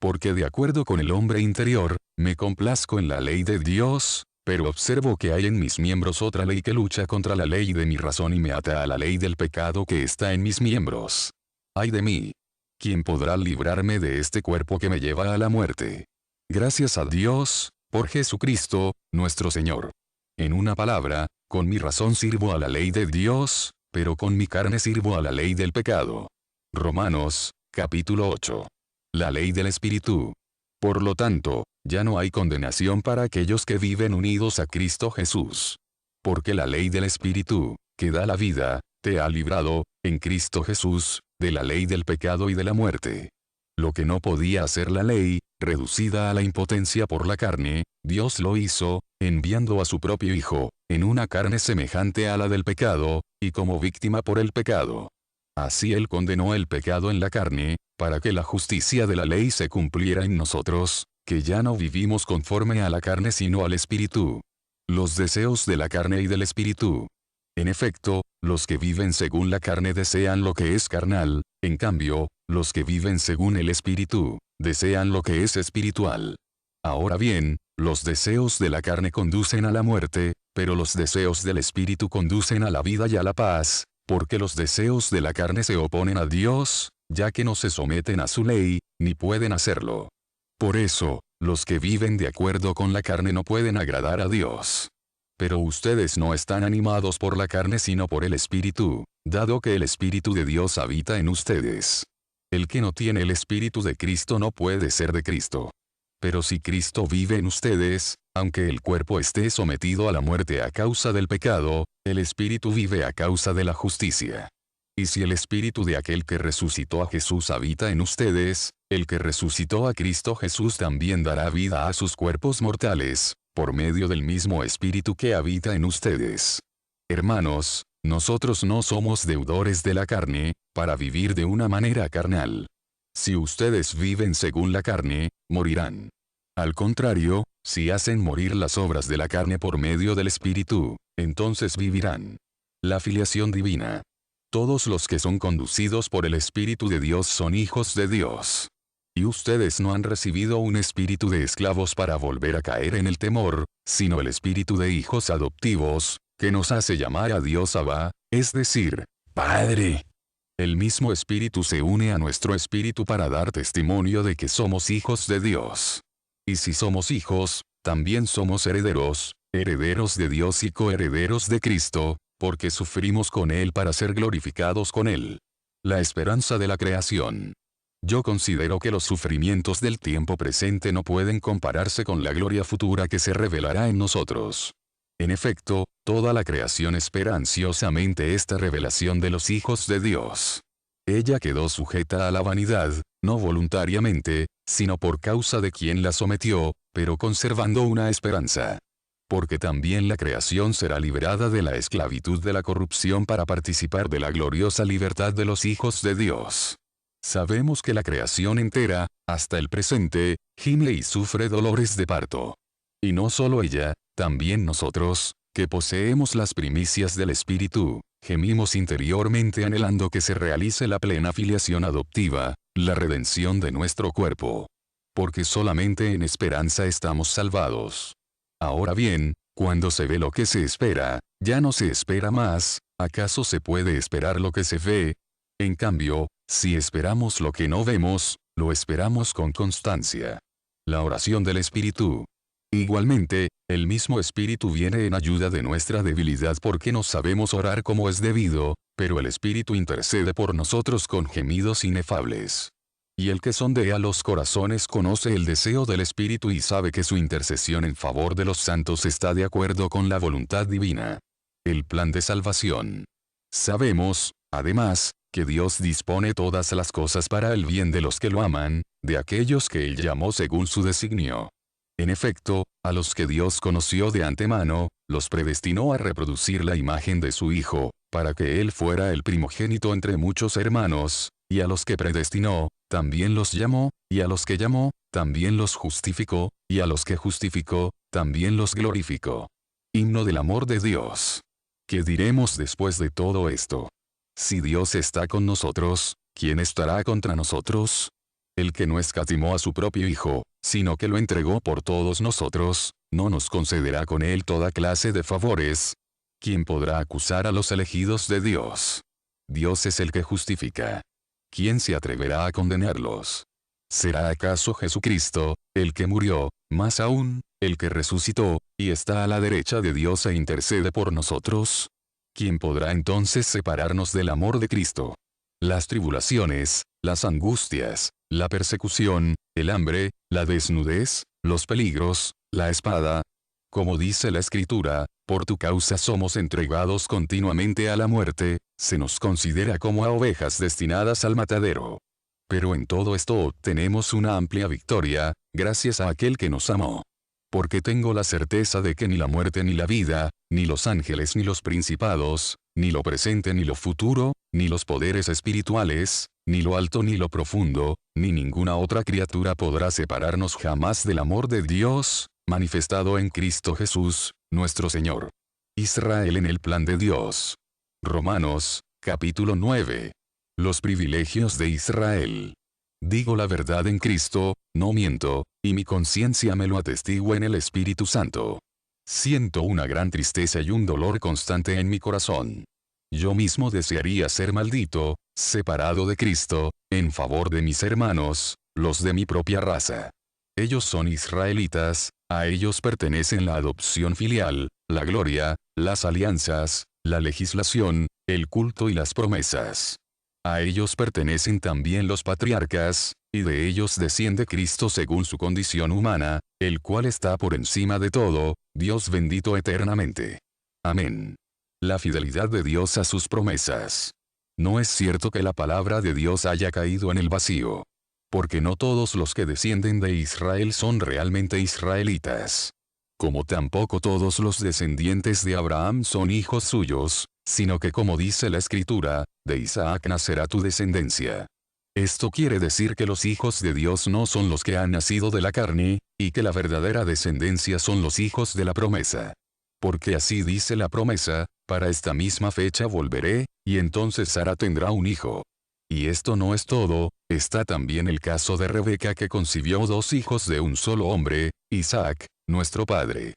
Speaker 1: Porque de acuerdo con el hombre interior, me complazco en la ley de Dios, pero observo que hay en mis miembros otra ley que lucha contra la ley de mi razón y me ata a la ley del pecado que está en mis miembros. ¡Ay de mí! ¿Quién podrá librarme de este cuerpo que me lleva a la muerte? Gracias a Dios, por Jesucristo, nuestro Señor. En una palabra, con mi razón sirvo a la ley de Dios, pero con mi carne sirvo a la ley del pecado. Romanos, capítulo 8. La ley del Espíritu. Por lo tanto, ya no hay condenación para aquellos que viven unidos a Cristo Jesús. Porque la ley del Espíritu, que da la vida, te ha librado, en Cristo Jesús, de la ley del pecado y de la muerte. Lo que no podía hacer la ley, reducida a la impotencia por la carne, Dios lo hizo, enviando a su propio Hijo, en una carne semejante a la del pecado, y como víctima por el pecado. Así Él condenó el pecado en la carne, para que la justicia de la ley se cumpliera en nosotros, que ya no vivimos conforme a la carne sino al Espíritu. Los deseos de la carne y del Espíritu. En efecto, los que viven según la carne desean lo que es carnal, en cambio, los que viven según el Espíritu, desean lo que es espiritual. Ahora bien, los deseos de la carne conducen a la muerte, pero los deseos del Espíritu conducen a la vida y a la paz, porque los deseos de la carne se oponen a Dios, ya que no se someten a su ley, ni pueden hacerlo. Por eso, los que viven de acuerdo con la carne no pueden agradar a Dios. Pero ustedes no están animados por la carne sino por el Espíritu, dado que el Espíritu de Dios habita en ustedes. El que no tiene el Espíritu de Cristo no puede ser de Cristo. Pero si Cristo vive en ustedes, aunque el cuerpo esté sometido a la muerte a causa del pecado, el Espíritu vive a causa de la justicia. Y si el Espíritu de aquel que resucitó a Jesús habita en ustedes, el que resucitó a Cristo Jesús también dará vida a sus cuerpos mortales, por medio del mismo Espíritu que habita en ustedes. Hermanos, nosotros no somos deudores de la carne, para vivir de una manera carnal. Si ustedes viven según la carne, morirán. Al contrario, si hacen morir las obras de la carne por medio del Espíritu, entonces vivirán. La filiación divina. Todos los que son conducidos por el Espíritu de Dios son hijos de Dios. Y ustedes no han recibido un espíritu de esclavos para volver a caer en el temor, sino el espíritu de hijos adoptivos, que nos hace llamar a Dios Abba, es decir, Padre. El mismo espíritu se une a nuestro espíritu para dar testimonio de que somos hijos de Dios. Y si somos hijos, también somos herederos, herederos de Dios y coherederos de Cristo, porque sufrimos con Él para ser glorificados con Él. La esperanza de la creación. Yo considero que los sufrimientos del tiempo presente no pueden compararse con la gloria futura que se revelará en nosotros. En efecto, toda la creación espera ansiosamente esta revelación de los hijos de Dios. Ella quedó sujeta a la vanidad, no voluntariamente, sino por causa de quien la sometió, pero conservando una esperanza. Porque también la creación será liberada de la esclavitud de la corrupción para participar de la gloriosa libertad de los hijos de Dios. Sabemos que la creación entera, hasta el presente, gime y sufre dolores de parto. Y no solo ella, también nosotros, que poseemos las primicias del Espíritu, gemimos interiormente anhelando que se realice la plena filiación adoptiva, la redención de nuestro cuerpo. Porque solamente en esperanza estamos salvados. Ahora bien, Cuando se ve lo que se espera, ya no se espera más, ¿acaso se puede esperar lo que se ve? En cambio, si esperamos lo que no vemos, lo esperamos con constancia. La oración del Espíritu. Igualmente, el mismo Espíritu viene en ayuda de nuestra debilidad porque no sabemos orar como es debido, pero el Espíritu intercede por nosotros con gemidos inefables. Y el que sondea los corazones conoce el deseo del Espíritu y sabe que su intercesión en favor de los santos está de acuerdo con la voluntad divina. El plan de salvación. Sabemos, además, que Dios dispone todas las cosas para el bien de los que lo aman, de aquellos que Él llamó según su designio. En efecto, a los que Dios conoció de antemano, los predestinó a reproducir la imagen de su Hijo, para que Él fuera el primogénito entre muchos hermanos, y a los que predestinó, también los llamó, y a los que llamó, también los justificó, y a los que justificó, también los glorificó. Himno del amor de Dios. ¿Qué diremos después de todo esto? Si Dios está con nosotros, ¿quién estará contra nosotros? El que no escatimó a su propio Hijo, sino que lo entregó por todos nosotros, ¿no nos concederá con él toda clase de favores? ¿Quién podrá acusar a los elegidos de Dios? Dios es el que justifica. ¿Quién se atreverá a condenarlos? ¿Será acaso Jesucristo, el que murió, más aún, el que resucitó, y está a la derecha de Dios e intercede por nosotros? ¿Quién podrá entonces separarnos del amor de Cristo? Las tribulaciones, las angustias, la persecución, el hambre, la desnudez, los peligros, la espada. Como dice la Escritura, por tu causa somos entregados continuamente a la muerte, se nos considera como a ovejas destinadas al matadero. Pero en todo esto obtenemos una amplia victoria, gracias a aquel que nos amó. Porque tengo la certeza de que ni la muerte ni la vida, ni los ángeles ni los principados, ni lo presente ni lo futuro, ni los poderes espirituales, ni lo alto ni lo profundo, ni ninguna otra criatura podrá separarnos jamás del amor de Dios, manifestado en Cristo Jesús, nuestro Señor. Israel en el plan de Dios. Romanos, capítulo 9. Los privilegios de Israel. Digo la verdad en Cristo, no miento, y mi conciencia me lo atestigua en el Espíritu Santo. Siento una gran tristeza y un dolor constante en mi corazón. Yo mismo desearía ser maldito, separado de Cristo, en favor de mis hermanos, los de mi propia raza. Ellos son israelitas, a ellos pertenecen la adopción filial, la gloria, las alianzas, la legislación, el culto y las promesas. A ellos pertenecen también los patriarcas, y de ellos desciende Cristo según su condición humana, el cual está por encima de todo, Dios bendito eternamente. Amén. La fidelidad de Dios a sus promesas. No es cierto que la palabra de Dios haya caído en el vacío. Porque no todos los que descienden de Israel son realmente israelitas. Como tampoco todos los descendientes de Abraham son hijos suyos, sino que como dice la Escritura, de Isaac nacerá tu descendencia. Esto quiere decir que los hijos de Dios no son los que han nacido de la carne, y que la verdadera descendencia son los hijos de la promesa. Porque así dice la promesa, para esta misma fecha volveré, y entonces Sara tendrá un hijo. Y esto no es todo, está también el caso de Rebeca que concibió 2 hijos de un solo hombre, Isaac, nuestro padre.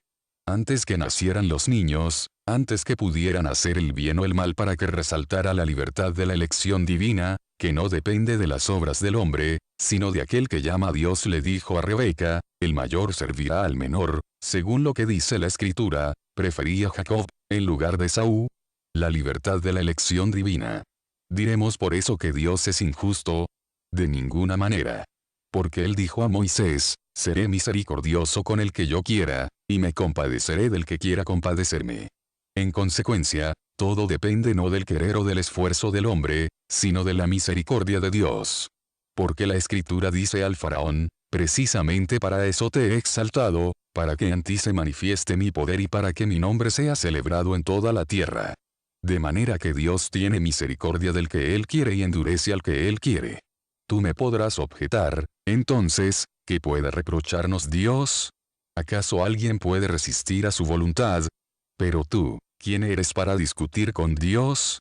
Speaker 1: Antes que nacieran los niños, antes que pudieran hacer el bien o el mal para que resaltara la libertad de la elección divina, que no depende de las obras del hombre, sino de aquel que llama a Dios, le dijo a Rebeca, el mayor servirá al menor, según lo que dice la Escritura, prefería a Jacob, en lugar de Esaú. La libertad de la elección divina. ¿Diremos por eso que Dios es injusto? De ninguna manera. Porque él dijo a Moisés, seré misericordioso con el que yo quiera, y me compadeceré del que quiera compadecerme. En consecuencia, todo depende no del querer o del esfuerzo del hombre, sino de la misericordia de Dios. Porque la Escritura dice al faraón, precisamente para eso te he exaltado, para que en ti se manifieste mi poder y para que mi nombre sea celebrado en toda la tierra. De manera que Dios tiene misericordia del que Él quiere y endurece al que Él quiere. Tú me podrás objetar, entonces, ¿qué puede reprocharnos Dios? ¿Acaso alguien puede resistir a su voluntad? Pero tú, ¿quién eres para discutir con Dios?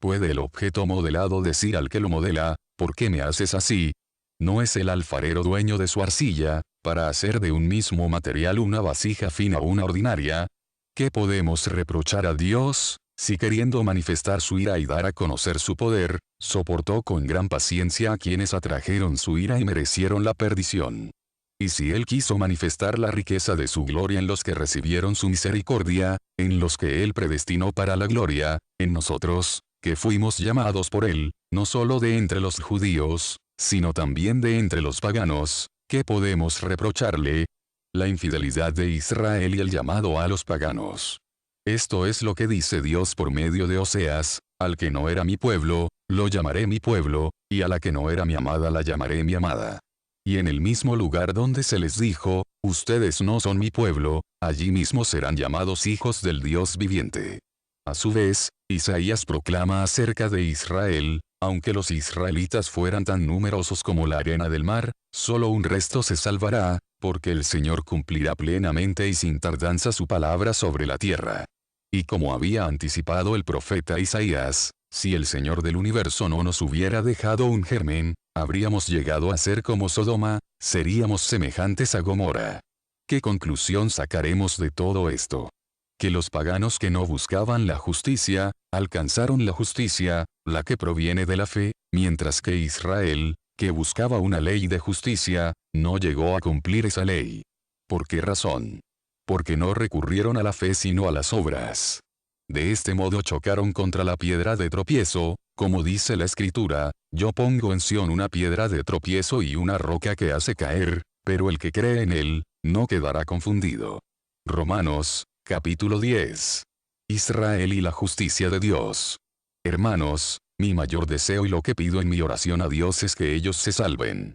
Speaker 1: ¿Puede el objeto modelado decir al que lo modela, ¿por qué me haces así? ¿No es el alfarero dueño de su arcilla, para hacer de un mismo material una vasija fina o una ordinaria? ¿Qué podemos reprochar a Dios, si queriendo manifestar su ira y dar a conocer su poder, soportó con gran paciencia a quienes atrajeron su ira y merecieron la perdición? Y si Él quiso manifestar la riqueza de su gloria en los que recibieron su misericordia, en los que Él predestinó para la gloria, en nosotros, que fuimos llamados por Él, no solo de entre los judíos, sino también de entre los paganos, ¿qué podemos reprocharle? La infidelidad de Israel y el llamado a los paganos. Esto es lo que dice Dios por medio de Oseas: al que no era mi pueblo, lo llamaré mi pueblo, y a la que no era mi amada la llamaré mi amada. Y en el mismo lugar donde se les dijo, ustedes no son mi pueblo, allí mismo serán llamados hijos del Dios viviente. A su vez, Isaías proclama acerca de Israel: aunque los israelitas fueran tan numerosos como la arena del mar, solo un resto se salvará, porque el Señor cumplirá plenamente y sin tardanza su palabra sobre la tierra. Y como había anticipado el profeta Isaías, si el Señor del universo no nos hubiera dejado un germen, habríamos llegado a ser como Sodoma, seríamos semejantes a Gomorra. ¿Qué conclusión sacaremos de todo esto? Que los paganos que no buscaban la justicia, alcanzaron la justicia, la que proviene de la fe, mientras que Israel, que buscaba una ley de justicia, no llegó a cumplir esa ley. ¿Por qué razón? Porque no recurrieron a la fe sino a las obras. De este modo chocaron contra la piedra de tropiezo, como dice la Escritura: yo pongo en Sión una piedra de tropiezo y una roca que hace caer, pero el que cree en él, no quedará confundido. Romanos, capítulo 10. Israel y la justicia de Dios. Hermanos, mi mayor deseo y lo que pido en mi oración a Dios es que ellos se salven.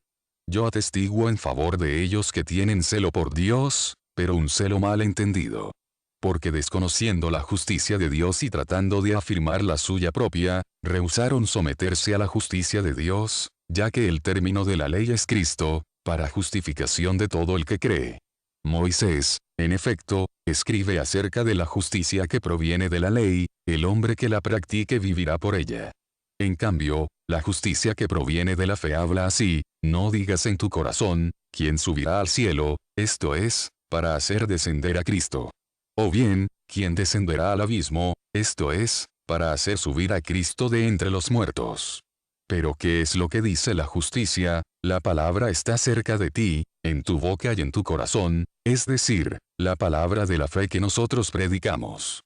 Speaker 1: Yo atestiguo en favor de ellos que tienen celo por Dios, pero un celo mal entendido. Porque desconociendo la justicia de Dios y tratando de afirmar la suya propia, rehusaron someterse a la justicia de Dios, ya que el término de la ley es Cristo, para justificación de todo el que cree. Moisés, en efecto, escribe acerca de la justicia que proviene de la ley: el hombre que la practique vivirá por ella. En cambio, la justicia que proviene de la fe habla así: no digas en tu corazón, ¿quién subirá al cielo?, esto es, para hacer descender a Cristo. O bien, ¿quién descenderá al abismo?, esto es, para hacer subir a Cristo de entre los muertos. Pero ¿qué es lo que dice la justicia? La palabra está cerca de ti, en tu boca y en tu corazón, es decir, la palabra de la fe que nosotros predicamos.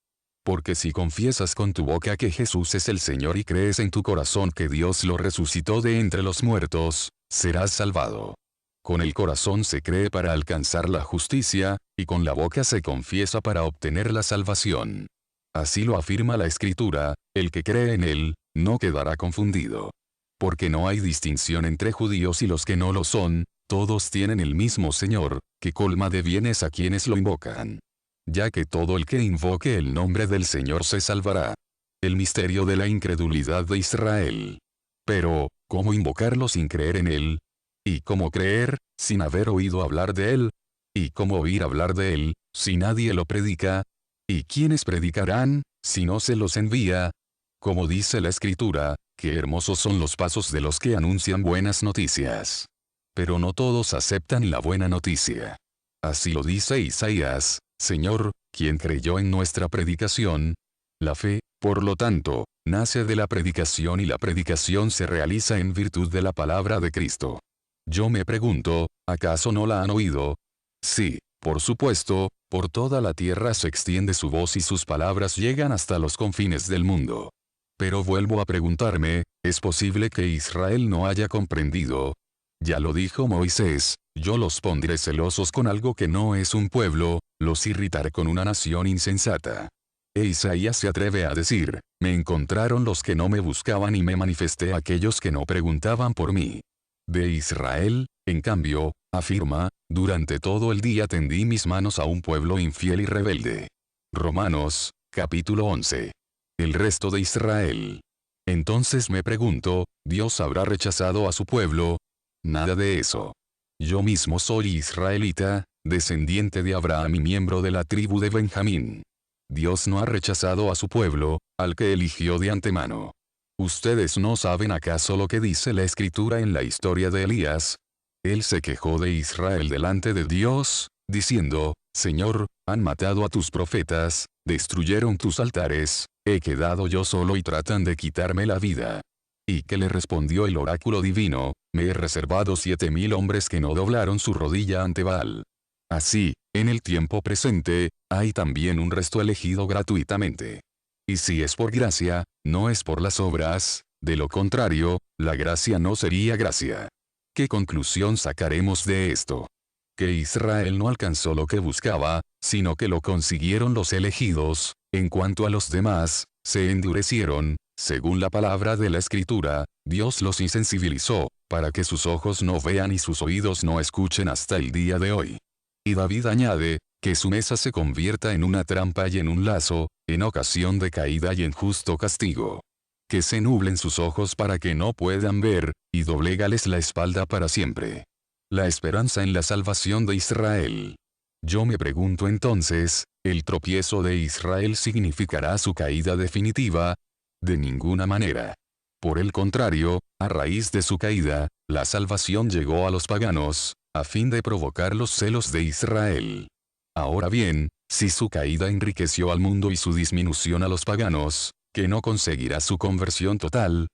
Speaker 1: Porque si confiesas con tu boca que Jesús es el Señor y crees en tu corazón que Dios lo resucitó de entre los muertos, serás salvado. Con el corazón se cree para alcanzar la justicia, y con la boca se confiesa para obtener la salvación. Así lo afirma la Escritura: el que cree en él, no quedará confundido. Porque no hay distinción entre judíos y los que no lo son, todos tienen el mismo Señor, que colma de bienes a quienes lo invocan. Ya que todo el que invoque el nombre del Señor se salvará. El misterio de la incredulidad de Israel. Pero, ¿cómo invocarlo sin creer en él? ¿Y cómo creer, sin haber oído hablar de él? ¿Y cómo oír hablar de él, si nadie lo predica? ¿Y quiénes predicarán, si no se los envía? Como dice la Escritura: qué hermosos son los pasos de los que anuncian buenas noticias. Pero no todos aceptan la buena noticia. Así lo dice Isaías: Señor, ¿quién creyó en nuestra predicación? La fe, por lo tanto, nace de la predicación y la predicación se realiza en virtud de la palabra de Cristo. Yo me pregunto, ¿acaso no la han oído? Sí, por supuesto, por toda la tierra se extiende su voz y sus palabras llegan hasta los confines del mundo. Pero vuelvo a preguntarme, ¿es posible que Israel no haya comprendido? Ya lo dijo Moisés: yo los pondré celosos con algo que no es un pueblo, los irritaré con una nación insensata. E Isaías se atreve a decir: me encontraron los que no me buscaban y me manifesté a aquellos que no preguntaban por mí. De Israel, en cambio, afirma: durante todo el día tendí mis manos a un pueblo infiel y rebelde. Romanos, capítulo 11. El resto de Israel. Entonces me pregunto, ¿Dios habrá rechazado a su pueblo? Nada de eso. Yo mismo soy israelita, descendiente de Abraham y miembro de la tribu de Benjamín. Dios no ha rechazado a su pueblo, al que eligió de antemano. ¿Ustedes no saben acaso lo que dice la Escritura en la historia de Elías? Él se quejó de Israel delante de Dios, diciendo: Señor, han matado a tus profetas, destruyeron tus altares, he quedado yo solo y tratan de quitarme la vida. ¿Y qué le respondió el oráculo divino? Me he reservado 7000 hombres que no doblaron su rodilla ante Baal. Así, en el tiempo presente, hay también un resto elegido gratuitamente. Y si es por gracia, no es por las obras, de lo contrario, la gracia no sería gracia. ¿Qué conclusión sacaremos de esto? Que Israel no alcanzó lo que buscaba, sino que lo consiguieron los elegidos. En cuanto a los demás, se endurecieron, según la palabra de la Escritura, Dios los insensibilizó, para que sus ojos no vean y sus oídos no escuchen hasta el día de hoy. Y David añade, que su mesa se convierta en una trampa y en un lazo, en ocasión de caída y en justo castigo. Que se nublen sus ojos para que no puedan ver, y doblégales la espalda para siempre. La esperanza en la salvación de Israel. Yo me pregunto entonces, ¿el tropiezo de Israel significará su caída definitiva? De ninguna manera. Por el contrario, a raíz de su caída, la salvación llegó a los paganos, a fin de provocar los celos de Israel. Ahora bien, si su caída enriqueció al mundo y su disminución a los paganos, ¿que no conseguirá su conversión total?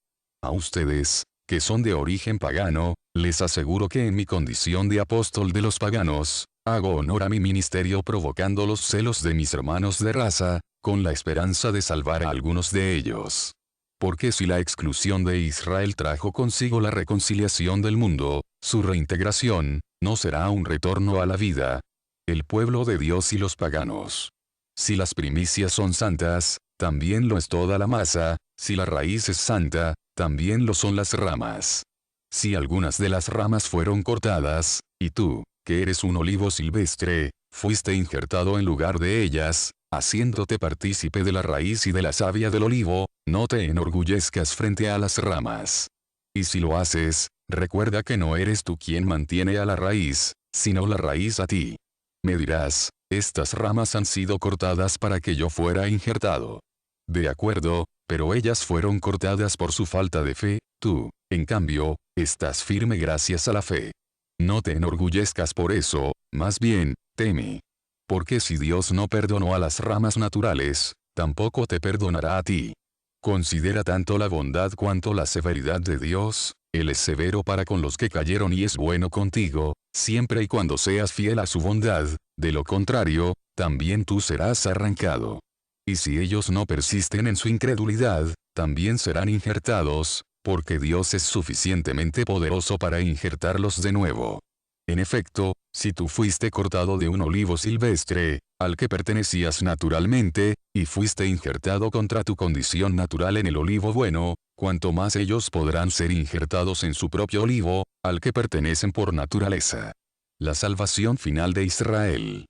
Speaker 1: A ustedes, que son de origen pagano, les aseguro que en mi condición de apóstol de los paganos, hago honor a mi ministerio provocando los celos de mis hermanos de raza, con la esperanza de salvar a algunos de ellos. Porque si la exclusión de Israel trajo consigo la reconciliación del mundo, su reintegración, no será un retorno a la vida. El pueblo de Dios y los paganos. Si las primicias son santas, también lo es toda la masa, si la raíz es santa, también lo son las ramas. Si algunas de las ramas fueron cortadas, y tú, que eres un olivo silvestre, fuiste injertado en lugar de ellas, haciéndote partícipe de la raíz y de la savia del olivo, no te enorgullezcas frente a las ramas. Y si lo haces, recuerda que no eres tú quien mantiene a la raíz, sino la raíz a ti. Me dirás, estas ramas han sido cortadas para que yo fuera injertado. De acuerdo, pero ellas fueron cortadas por su falta de fe, tú, en cambio, estás firme gracias a la fe. No te enorgullezcas por eso, más bien, teme. Porque si Dios no perdonó a las ramas naturales, tampoco te perdonará a ti. Considera tanto la bondad cuanto la severidad de Dios, Él es severo para con los que cayeron y es bueno contigo, siempre y cuando seas fiel a su bondad, de lo contrario, también tú serás arrancado. Y si ellos no persisten en su incredulidad, también serán injertados, porque Dios es suficientemente poderoso para injertarlos de nuevo. En efecto, si tú fuiste cortado de un olivo silvestre, al que pertenecías naturalmente, y fuiste injertado contra tu condición natural en el olivo bueno, cuanto más ellos podrán ser injertados en su propio olivo, al que pertenecen por naturaleza. La salvación final de Israel.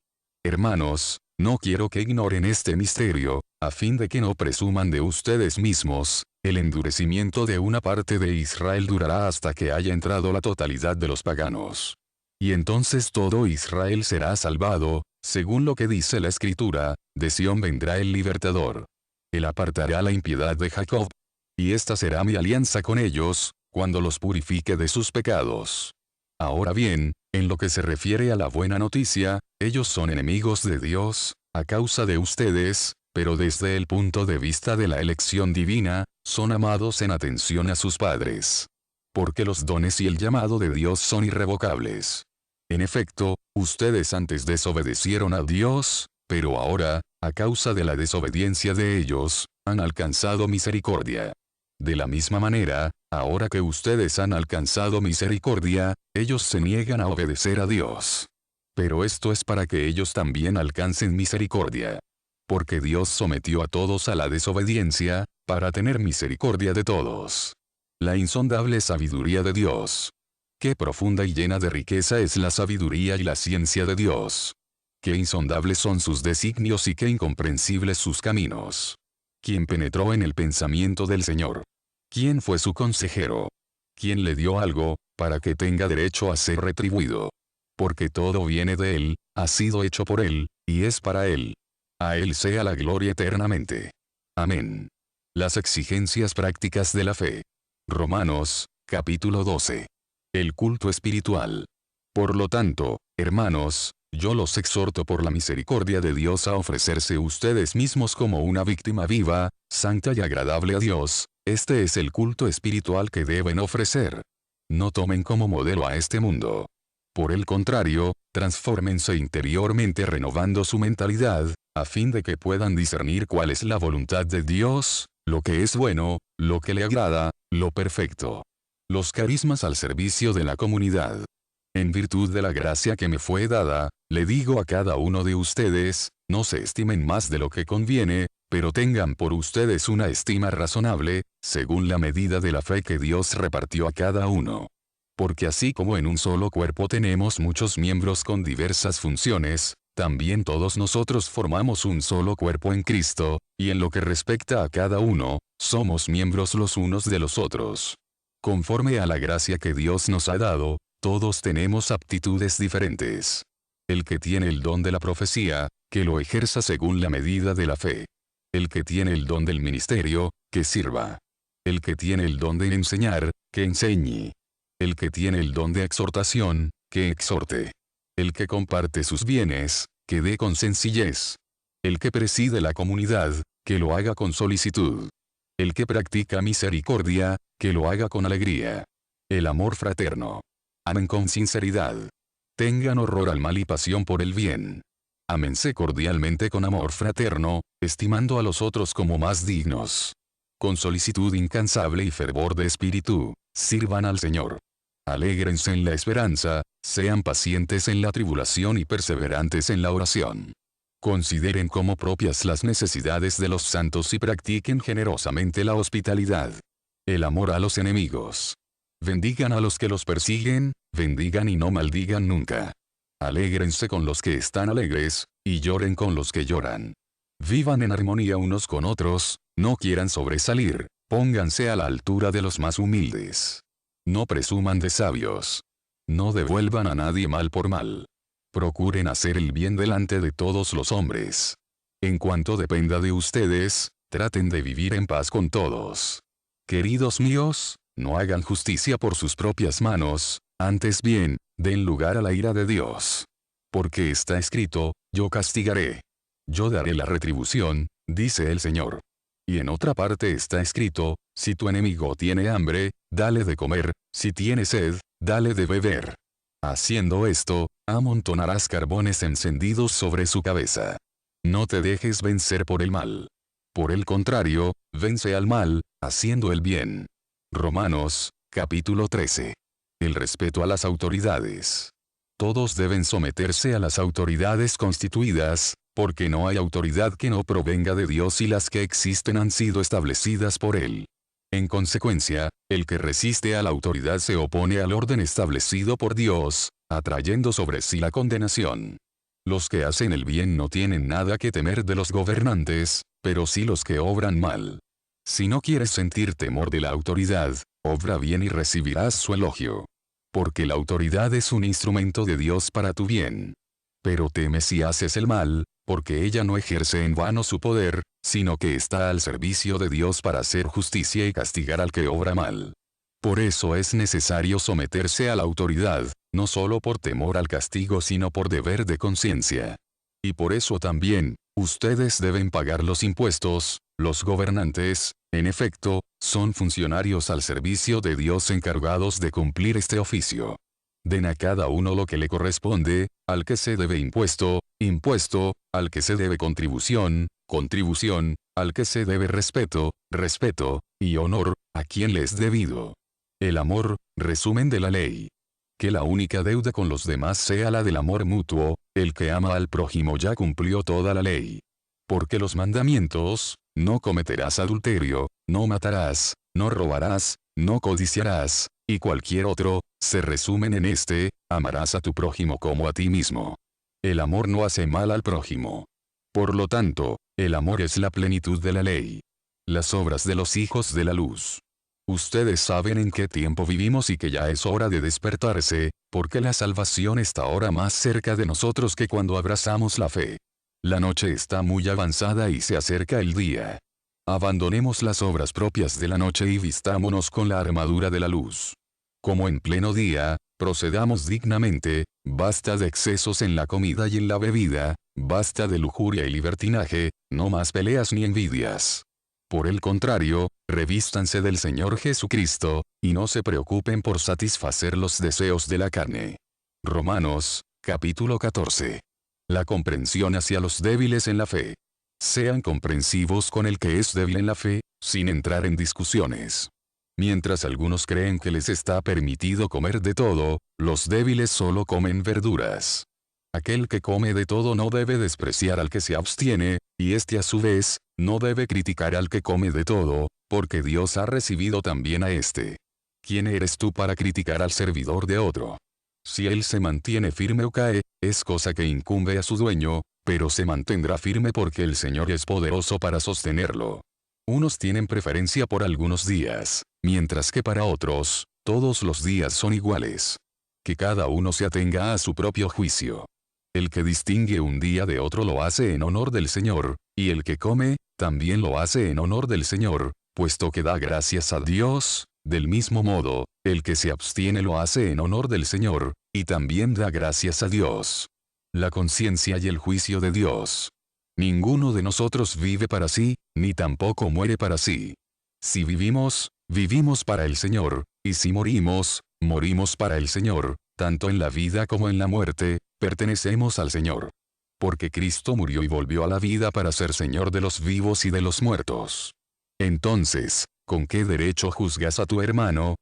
Speaker 1: Hermanos, no quiero que ignoren este misterio, a fin de que no presuman de ustedes mismos, el endurecimiento de una parte de Israel durará hasta que haya entrado la totalidad de los paganos. Y entonces todo Israel será salvado, según lo que dice la Escritura, de Sión vendrá el libertador. Él apartará la impiedad de Jacob. Y esta será mi alianza con ellos, cuando los purifique de sus pecados. Ahora bien, en lo que se refiere a la buena noticia, ellos son enemigos de Dios, a causa de ustedes, pero desde el punto de vista de la elección divina, son amados en atención a sus padres. Porque los dones y el llamado de Dios son irrevocables. En efecto, ustedes antes desobedecieron a Dios, pero ahora, a causa de la desobediencia de ellos, han alcanzado misericordia. De la misma manera, ahora que ustedes han alcanzado misericordia, ellos se niegan a obedecer a Dios. Pero esto es para que ellos también alcancen misericordia. Porque Dios sometió a todos a la desobediencia, para tener misericordia de todos. La insondable sabiduría de Dios. Qué profunda y llena de riqueza es la sabiduría y la ciencia de Dios. Qué insondables son sus designios y qué incomprensibles sus caminos. ¿Quién penetró en el pensamiento del Señor? ¿Quién fue su consejero? ¿Quién le dio algo, para que tenga derecho a ser retribuido? Porque todo viene de Él, ha sido hecho por Él, y es para Él. A Él sea la gloria eternamente. Amén. Las exigencias prácticas de la fe. Romanos, capítulo 12. El culto espiritual. Por lo tanto, hermanos, Yo los exhorto por la misericordia de Dios a ofrecerse ustedes mismos como una víctima viva, santa y agradable a Dios. Este es el culto espiritual que deben ofrecer. No tomen como modelo a este mundo. Por el contrario, transfórmense interiormente renovando su mentalidad, a fin de que puedan discernir cuál es la voluntad de Dios, lo que es bueno, lo que le agrada, lo perfecto. Los carismas al servicio de la comunidad. En virtud de la gracia que me fue dada, le digo a cada uno de ustedes, no se estimen más de lo que conviene, pero tengan por ustedes una estima razonable, según la medida de la fe que Dios repartió a cada uno. Porque así como en un solo cuerpo tenemos muchos miembros con diversas funciones, también todos nosotros formamos un solo cuerpo en Cristo, y en lo que respecta a cada uno, somos miembros los unos de los otros. Conforme a la gracia que Dios nos ha dado, todos tenemos aptitudes diferentes. El que tiene el don de la profecía, que lo ejerza según la medida de la fe. El que tiene el don del ministerio, que sirva. El que tiene el don de enseñar, que enseñe. El que tiene el don de exhortación, que exhorte. El que comparte sus bienes, que dé con sencillez. El que preside la comunidad, que lo haga con solicitud. El que practica misericordia, que lo haga con alegría. El amor fraterno. Amen con sinceridad. Tengan horror al mal y pasión por el bien. Ámense cordialmente con amor fraterno, estimando a los otros como más dignos. Con solicitud incansable y fervor de espíritu, sirvan al Señor. Alégrense en la esperanza, sean pacientes en la tribulación y perseverantes en la oración. Consideren como propias las necesidades de los santos y practiquen generosamente la hospitalidad. El amor a los enemigos. Bendigan a los que los persiguen, bendigan y no maldigan nunca. Alégrense con los que están alegres, y lloren con los que lloran. Vivan en armonía unos con otros, no quieran sobresalir, pónganse a la altura de los más humildes. No presuman de sabios. No devuelvan a nadie mal por mal. Procuren hacer el bien delante de todos los hombres. En cuanto dependa de ustedes, traten de vivir en paz con todos. Queridos míos, no hagan justicia por sus propias manos, antes bien, den lugar a la ira de Dios. Porque está escrito, yo castigaré. Yo daré la retribución, dice el Señor. Y en otra parte está escrito, si tu enemigo tiene hambre, dale de comer, si tiene sed, dale de beber. Haciendo esto, amontonarás carbones encendidos sobre su cabeza. No te dejes vencer por el mal. Por el contrario, vence al mal, haciendo el bien. Romanos, capítulo 13. El respeto a las autoridades. Todos deben someterse a las autoridades constituidas, porque no hay autoridad que no provenga de Dios y las que existen han sido establecidas por Él. En consecuencia, el que resiste a la autoridad se opone al orden establecido por Dios, atrayendo sobre sí la condenación. Los que hacen el bien no tienen nada que temer de los gobernantes, pero sí los que obran mal. Si no quieres sentir temor de la autoridad, obra bien y recibirás su elogio. Porque la autoridad es un instrumento de Dios para tu bien. Pero teme si haces el mal, porque ella no ejerce en vano su poder, sino que está al servicio de Dios para hacer justicia y castigar al que obra mal. Por eso es necesario someterse a la autoridad, no solo por temor al castigo sino por deber de conciencia. Y por eso también, ustedes deben pagar los impuestos. Los gobernantes, en efecto, son funcionarios al servicio de Dios encargados de cumplir este oficio. Den a cada uno lo que le corresponde, al que se debe impuesto, impuesto, al que se debe contribución, contribución, al que se debe respeto, respeto, y honor, a quien le es debido. El amor, resumen de la ley. Que la única deuda con los demás sea la del amor mutuo, el que ama al prójimo ya cumplió toda la ley. Porque los mandamientos, no cometerás adulterio, no matarás, no robarás, no codiciarás, y cualquier otro, se resumen en este, amarás a tu prójimo como a ti mismo. El amor no hace mal al prójimo. Por lo tanto, el amor es la plenitud de la ley. Las obras de los hijos de la luz. Ustedes saben en qué tiempo vivimos y que ya es hora de despertarse, porque la salvación está ahora más cerca de nosotros que cuando abrazamos la fe. La noche está muy avanzada y se acerca el día. Abandonemos las obras propias de la noche y vistámonos con la armadura de la luz. Como en pleno día, Procedamos dignamente, basta de excesos en la comida y en la bebida, basta de lujuria y libertinaje, no más peleas ni envidias. Por el contrario, revístanse del Señor Jesucristo, y no se preocupen por satisfacer los deseos de la carne. Romanos, capítulo 14. La comprensión hacia los débiles en la fe. Sean comprensivos con el que es débil en la fe, sin entrar en discusiones. Mientras algunos creen que les está permitido comer de todo, los débiles solo comen verduras. Aquel que come de todo no debe despreciar al que se abstiene, y este a su vez, no debe criticar al que come de todo, porque Dios ha recibido también a este. ¿Quién eres tú para criticar al servidor de otro? Si él se mantiene firme o cae, es cosa que incumbe a su dueño, pero se mantendrá firme porque el Señor es poderoso para sostenerlo. Unos tienen preferencia por algunos días, mientras que para otros, todos los días son iguales. Que cada uno se atenga a su propio juicio. El que distingue un día de otro lo hace en honor del Señor, y el que come, también lo hace en honor del Señor, puesto que da gracias a Dios. Del mismo modo, el que se abstiene lo hace en honor del Señor, y también da gracias a Dios. La conciencia y el juicio de Dios. Ninguno de nosotros vive para sí, ni tampoco muere para sí. Si vivimos, vivimos para el Señor, y si morimos, morimos para el Señor, tanto en la vida como en la muerte, pertenecemos al Señor. Porque Cristo murió y volvió a la vida para ser Señor de los vivos y de los muertos. Entonces, ¿con qué derecho juzgas a tu hermano?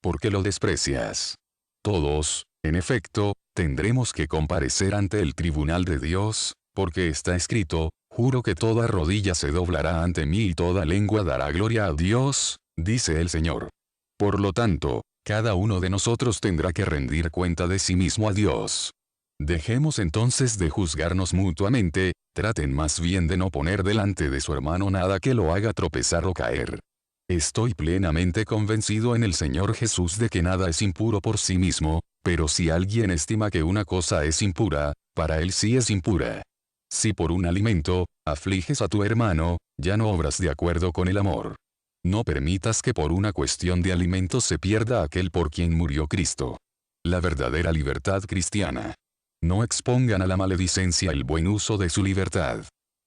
Speaker 1: ¿Por qué lo desprecias? Todos, en efecto, tendremos que comparecer ante el tribunal de Dios, porque está escrito, juro que toda rodilla se doblará ante mí y toda lengua dará gloria a Dios, dice el Señor. Por lo tanto, cada uno de nosotros tendrá que rendir cuenta de sí mismo a Dios. Dejemos entonces de juzgarnos mutuamente, traten más bien de no poner delante de su hermano nada que lo haga tropezar o caer. Estoy plenamente convencido en el Señor Jesús de que nada es impuro por sí mismo, pero si alguien estima que una cosa es impura, para él sí es impura. Si por un alimento, afliges a tu hermano, ya no obras de acuerdo con el amor. No permitas que por una cuestión de alimento se pierda aquel por quien murió Cristo. La verdadera libertad cristiana. No expongan a la maledicencia el buen uso de su libertad.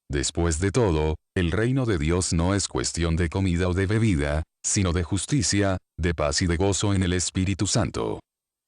Speaker 1: Después de todo, el reino de Dios no es cuestión de comida o de bebida, sino de justicia, de paz y de gozo en el Espíritu Santo.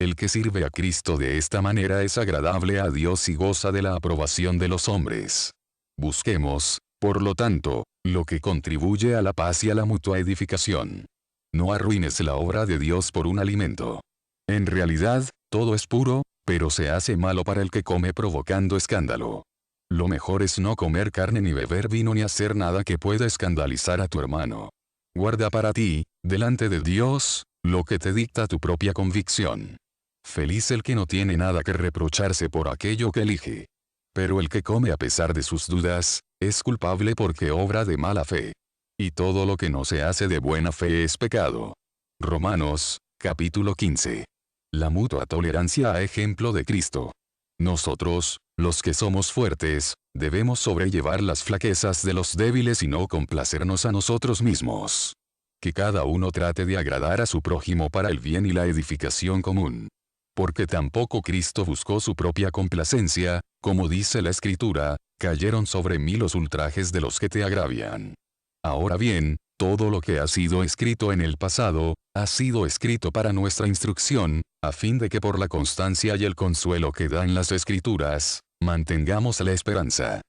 Speaker 1: El que sirve a Cristo de esta manera es agradable a Dios y goza de la aprobación de los hombres. Busquemos, por lo tanto, lo que contribuye a la paz y a la mutua edificación. No arruines la obra de Dios por un alimento. En realidad, todo es puro, pero se hace malo para el que come provocando escándalo. Lo mejor es no comer carne ni beber vino ni hacer nada que pueda escandalizar a tu hermano. Guarda para ti, delante de Dios, lo que te dicta tu propia convicción. Feliz el que no tiene nada que reprocharse por aquello que elige. Pero el que come a pesar de sus dudas, es culpable porque obra de mala fe. Y todo lo que no se hace de buena fe es pecado. Romanos, capítulo 15. La mutua tolerancia a ejemplo de Cristo. Nosotros, los que somos fuertes, debemos sobrellevar las flaquezas de los débiles y no complacernos a nosotros mismos. Que cada uno trate de agradar a su prójimo para el bien y la edificación común. Porque tampoco Cristo buscó su propia complacencia, como dice la Escritura, cayeron sobre mí los ultrajes de los que te agravian. Ahora bien, todo lo que ha sido escrito en el pasado, ha sido escrito para nuestra instrucción, a fin de que por la constancia y el consuelo que dan las Escrituras, mantengamos la esperanza.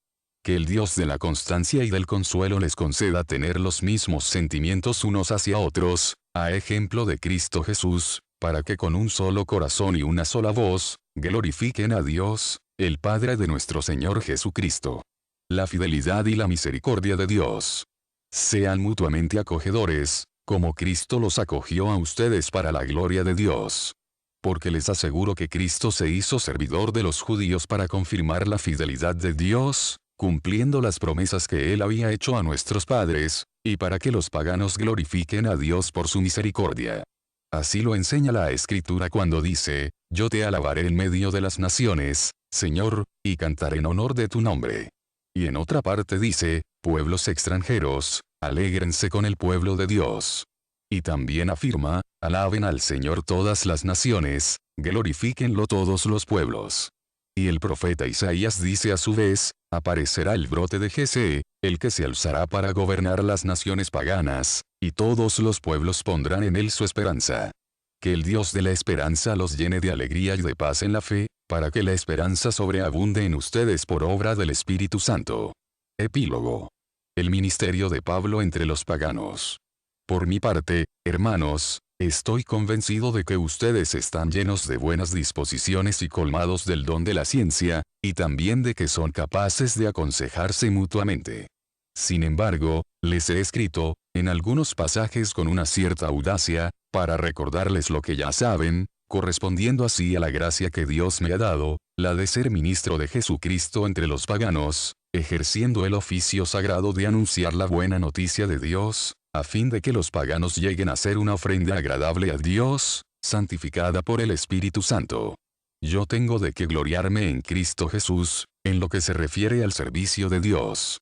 Speaker 1: Que el Dios de la constancia y del consuelo les conceda tener los mismos sentimientos unos hacia otros, a ejemplo de Cristo Jesús, para que con un solo corazón y una sola voz, glorifiquen a Dios, el Padre de nuestro Señor Jesucristo. La fidelidad y la misericordia de Dios. Sean mutuamente acogedores, como Cristo los acogió a ustedes para la gloria de Dios. Porque les aseguro que Cristo se hizo servidor de los judíos para confirmar la fidelidad de Dios, cumpliendo las promesas que Él había hecho a nuestros padres, y para que los paganos glorifiquen a Dios por su misericordia. Así lo enseña la Escritura cuando dice, yo te alabaré en medio de las naciones, Señor, y cantaré en honor de tu nombre. Y en otra parte dice, pueblos extranjeros, alégrense con el pueblo de Dios. Y también afirma, alaben al Señor todas las naciones, glorifíquenlo todos los pueblos. Y el profeta Isaías dice a su vez, aparecerá el brote de Jesé, el que se alzará para gobernar las naciones paganas, y todos los pueblos pondrán en él su esperanza. Que el Dios de la esperanza los llene de alegría y de paz en la fe, para que la esperanza sobreabunde en ustedes por obra del Espíritu Santo. Epílogo. El ministerio de Pablo entre los paganos. Por mi parte, hermanos, estoy convencido de que ustedes están llenos de buenas disposiciones y colmados del don de la ciencia, y también de que son capaces de aconsejarse mutuamente. Sin embargo, les he escrito, en algunos pasajes con una cierta audacia, para recordarles lo que ya saben, correspondiendo así a la gracia que Dios me ha dado, la de ser ministro de Jesucristo entre los paganos, ejerciendo el oficio sagrado de anunciar la buena noticia de Dios, a fin de que los paganos lleguen a ser una ofrenda agradable a Dios, santificada por el Espíritu Santo. Yo tengo de qué gloriarme en Cristo Jesús, en lo que se refiere al servicio de Dios.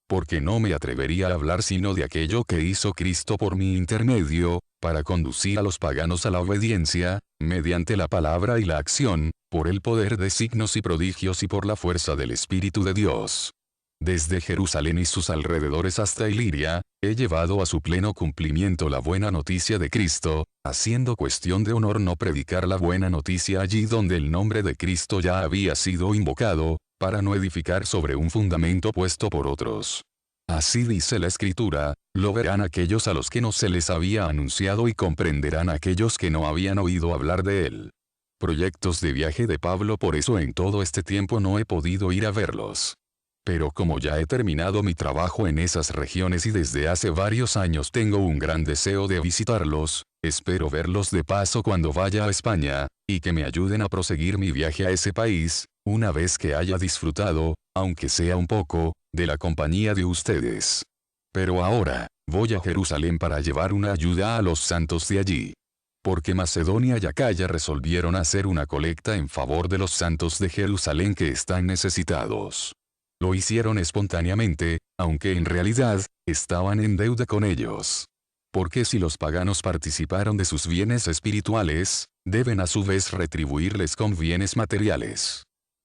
Speaker 1: Porque no me atrevería a hablar sino de aquello que hizo Cristo por mi intermedio, para conducir a los paganos a la obediencia, mediante la palabra y la acción, por el poder de signos y prodigios y por la fuerza del Espíritu de Dios. Desde Jerusalén y sus alrededores hasta Iliria, he llevado a su pleno cumplimiento la buena noticia de Cristo, haciendo cuestión de honor no predicar la buena noticia allí donde el nombre de Cristo ya había sido invocado, para no edificar sobre un fundamento puesto por otros. Así dice la Escritura, lo verán aquellos a los que no se les había anunciado y comprenderán aquellos que no habían oído hablar de él. Proyectos de viaje de Pablo, por eso en todo este tiempo no he podido ir a verlos. Pero como ya he terminado mi trabajo en esas regiones y desde hace varios años tengo un gran deseo de visitarlos, espero verlos de paso cuando vaya a España, y que me ayuden a proseguir mi viaje a ese país, una vez que haya disfrutado, aunque sea un poco, de la compañía de ustedes. Pero ahora, voy a Jerusalén para llevar una ayuda a los santos de allí. Porque Macedonia y Acaya resolvieron hacer una colecta en favor de los santos de Jerusalén que están necesitados. Lo hicieron espontáneamente, aunque en realidad, estaban en deuda con ellos. Porque si los paganos participaron de sus bienes espirituales, deben a su vez retribuirles con bienes materiales.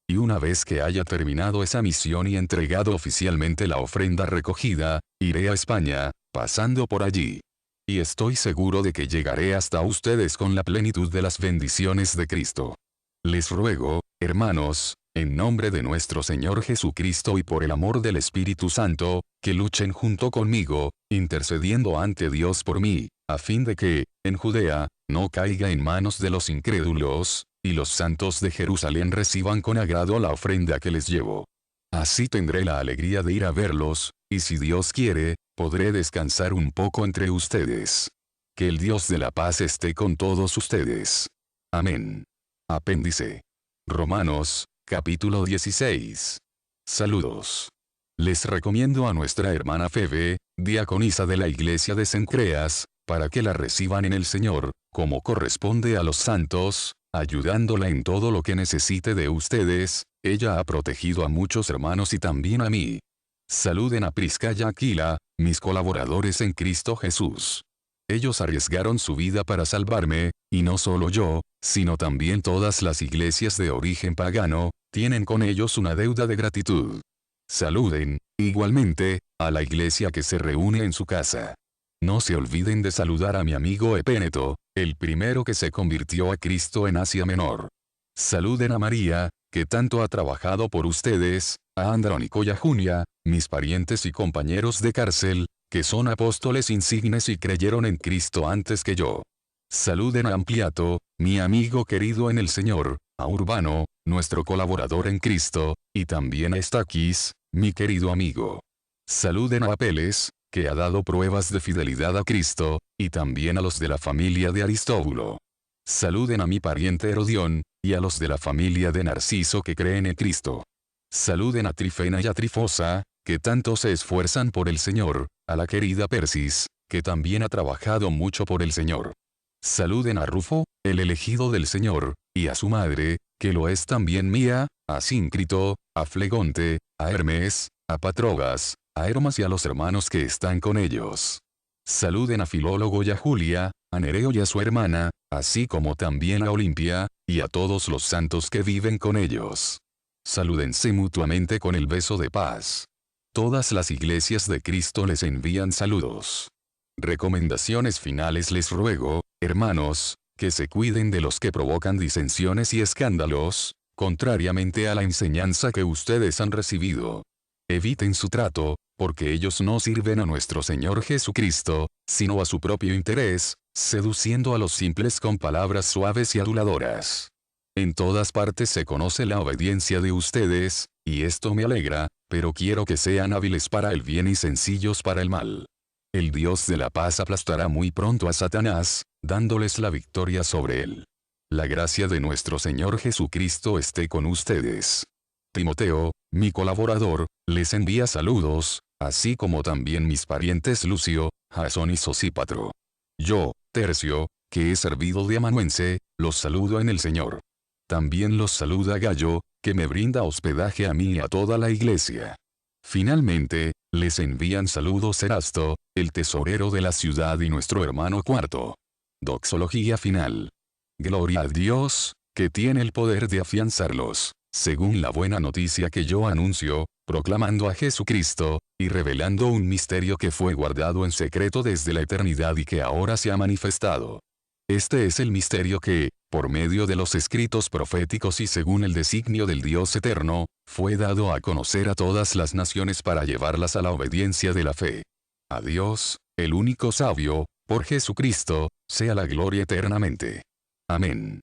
Speaker 1: Y una vez que haya terminado esa misión y entregado oficialmente la ofrenda recogida, iré a España, pasando por allí. Y estoy seguro de que llegaré hasta ustedes con la plenitud de las bendiciones de Cristo. Les ruego, hermanos, en nombre de nuestro Señor Jesucristo y por el amor del Espíritu Santo, que luchen junto conmigo, intercediendo ante Dios por mí, a fin de que, en Judea, no caiga en manos de los incrédulos, y los santos de Jerusalén reciban con agrado la ofrenda que les llevo. Así tendré la alegría de ir a verlos, y si Dios quiere, podré descansar un poco entre ustedes. Que el Dios de la paz esté con todos ustedes. Amén. Apéndice. Romanos, capítulo 16. Saludos. Les recomiendo a nuestra hermana Febe, diaconisa de la iglesia de Cencreas, para que la reciban en el Señor, como corresponde a los santos, ayudándola en todo lo que necesite de ustedes. Ella ha protegido a muchos hermanos y también a mí. Saluden a Prisca y Aquila, mis colaboradores en Cristo Jesús. Ellos arriesgaron su vida para salvarme, y no solo yo, sino también todas las iglesias de origen pagano, tienen con ellos una deuda de gratitud. Saluden, igualmente, a la iglesia que se reúne en su casa. No se olviden de saludar a mi amigo Epéneto, el primero que se convirtió a Cristo en Asia Menor. Saluden a María, que tanto ha trabajado por ustedes, a Andrónico y a Junia, mis parientes y compañeros de cárcel, que son apóstoles insignes y creyeron en Cristo antes que yo. Saluden a Ampliato, mi amigo querido en el Señor, a Urbano, nuestro colaborador en Cristo, y también a Estaquis, mi querido amigo. Saluden a Apeles, que ha dado pruebas de fidelidad a Cristo, y también a los de la familia de Aristóbulo. Saluden a mi pariente Herodión, y a los de la familia de Narciso que creen en Cristo. Saluden a Trifena y a Trifosa, que tanto se esfuerzan por el Señor, a la querida Persis, que también ha trabajado mucho por el Señor. Saluden a Rufo, el elegido del Señor, y a su madre, que lo es también mía, a Síncrito, a Flegonte, a Hermes, a Patrogas, a Hermas y a los hermanos que están con ellos. Saluden a Filólogo y a Julia, a Nereo y a su hermana, así como también a Olimpia, y a todos los santos que viven con ellos. Salúdense mutuamente con el beso de paz. Todas las iglesias de Cristo les envían saludos. Recomendaciones finales: les ruego, hermanos, que se cuiden de los que provocan disensiones y escándalos, contrariamente a la enseñanza que ustedes han recibido. Eviten su trato, porque ellos no sirven a nuestro Señor Jesucristo, sino a su propio interés, seduciendo a los simples con palabras suaves y aduladoras. En todas partes se conoce la obediencia de ustedes, y esto me alegra, pero quiero que sean hábiles para el bien y sencillos para el mal. El Dios de la paz aplastará muy pronto a Satanás, dándoles la victoria sobre él. La gracia de nuestro Señor Jesucristo esté con ustedes. Timoteo, mi colaborador, les envía saludos, así como también mis parientes Lucio, Jasón y Sosípatro. Yo, Tercio, que he servido de amanuense, los saludo en el Señor. También los saluda Gallo, que me brinda hospedaje a mí y a toda la iglesia. Finalmente, les envían saludos Erasto, el tesorero de la ciudad, y nuestro hermano Cuarto. Doxología final. Gloria a Dios, que tiene el poder de afianzarlos, según la buena noticia que yo anuncio, proclamando a Jesucristo, y revelando un misterio que fue guardado en secreto desde la eternidad y que ahora se ha manifestado. Este es el misterio que, por medio de los escritos proféticos y según el designio del Dios eterno, fue dado a conocer a todas las naciones para llevarlas a la obediencia de la fe. A Dios, el único sabio, por Jesucristo, sea la gloria eternamente. Amén.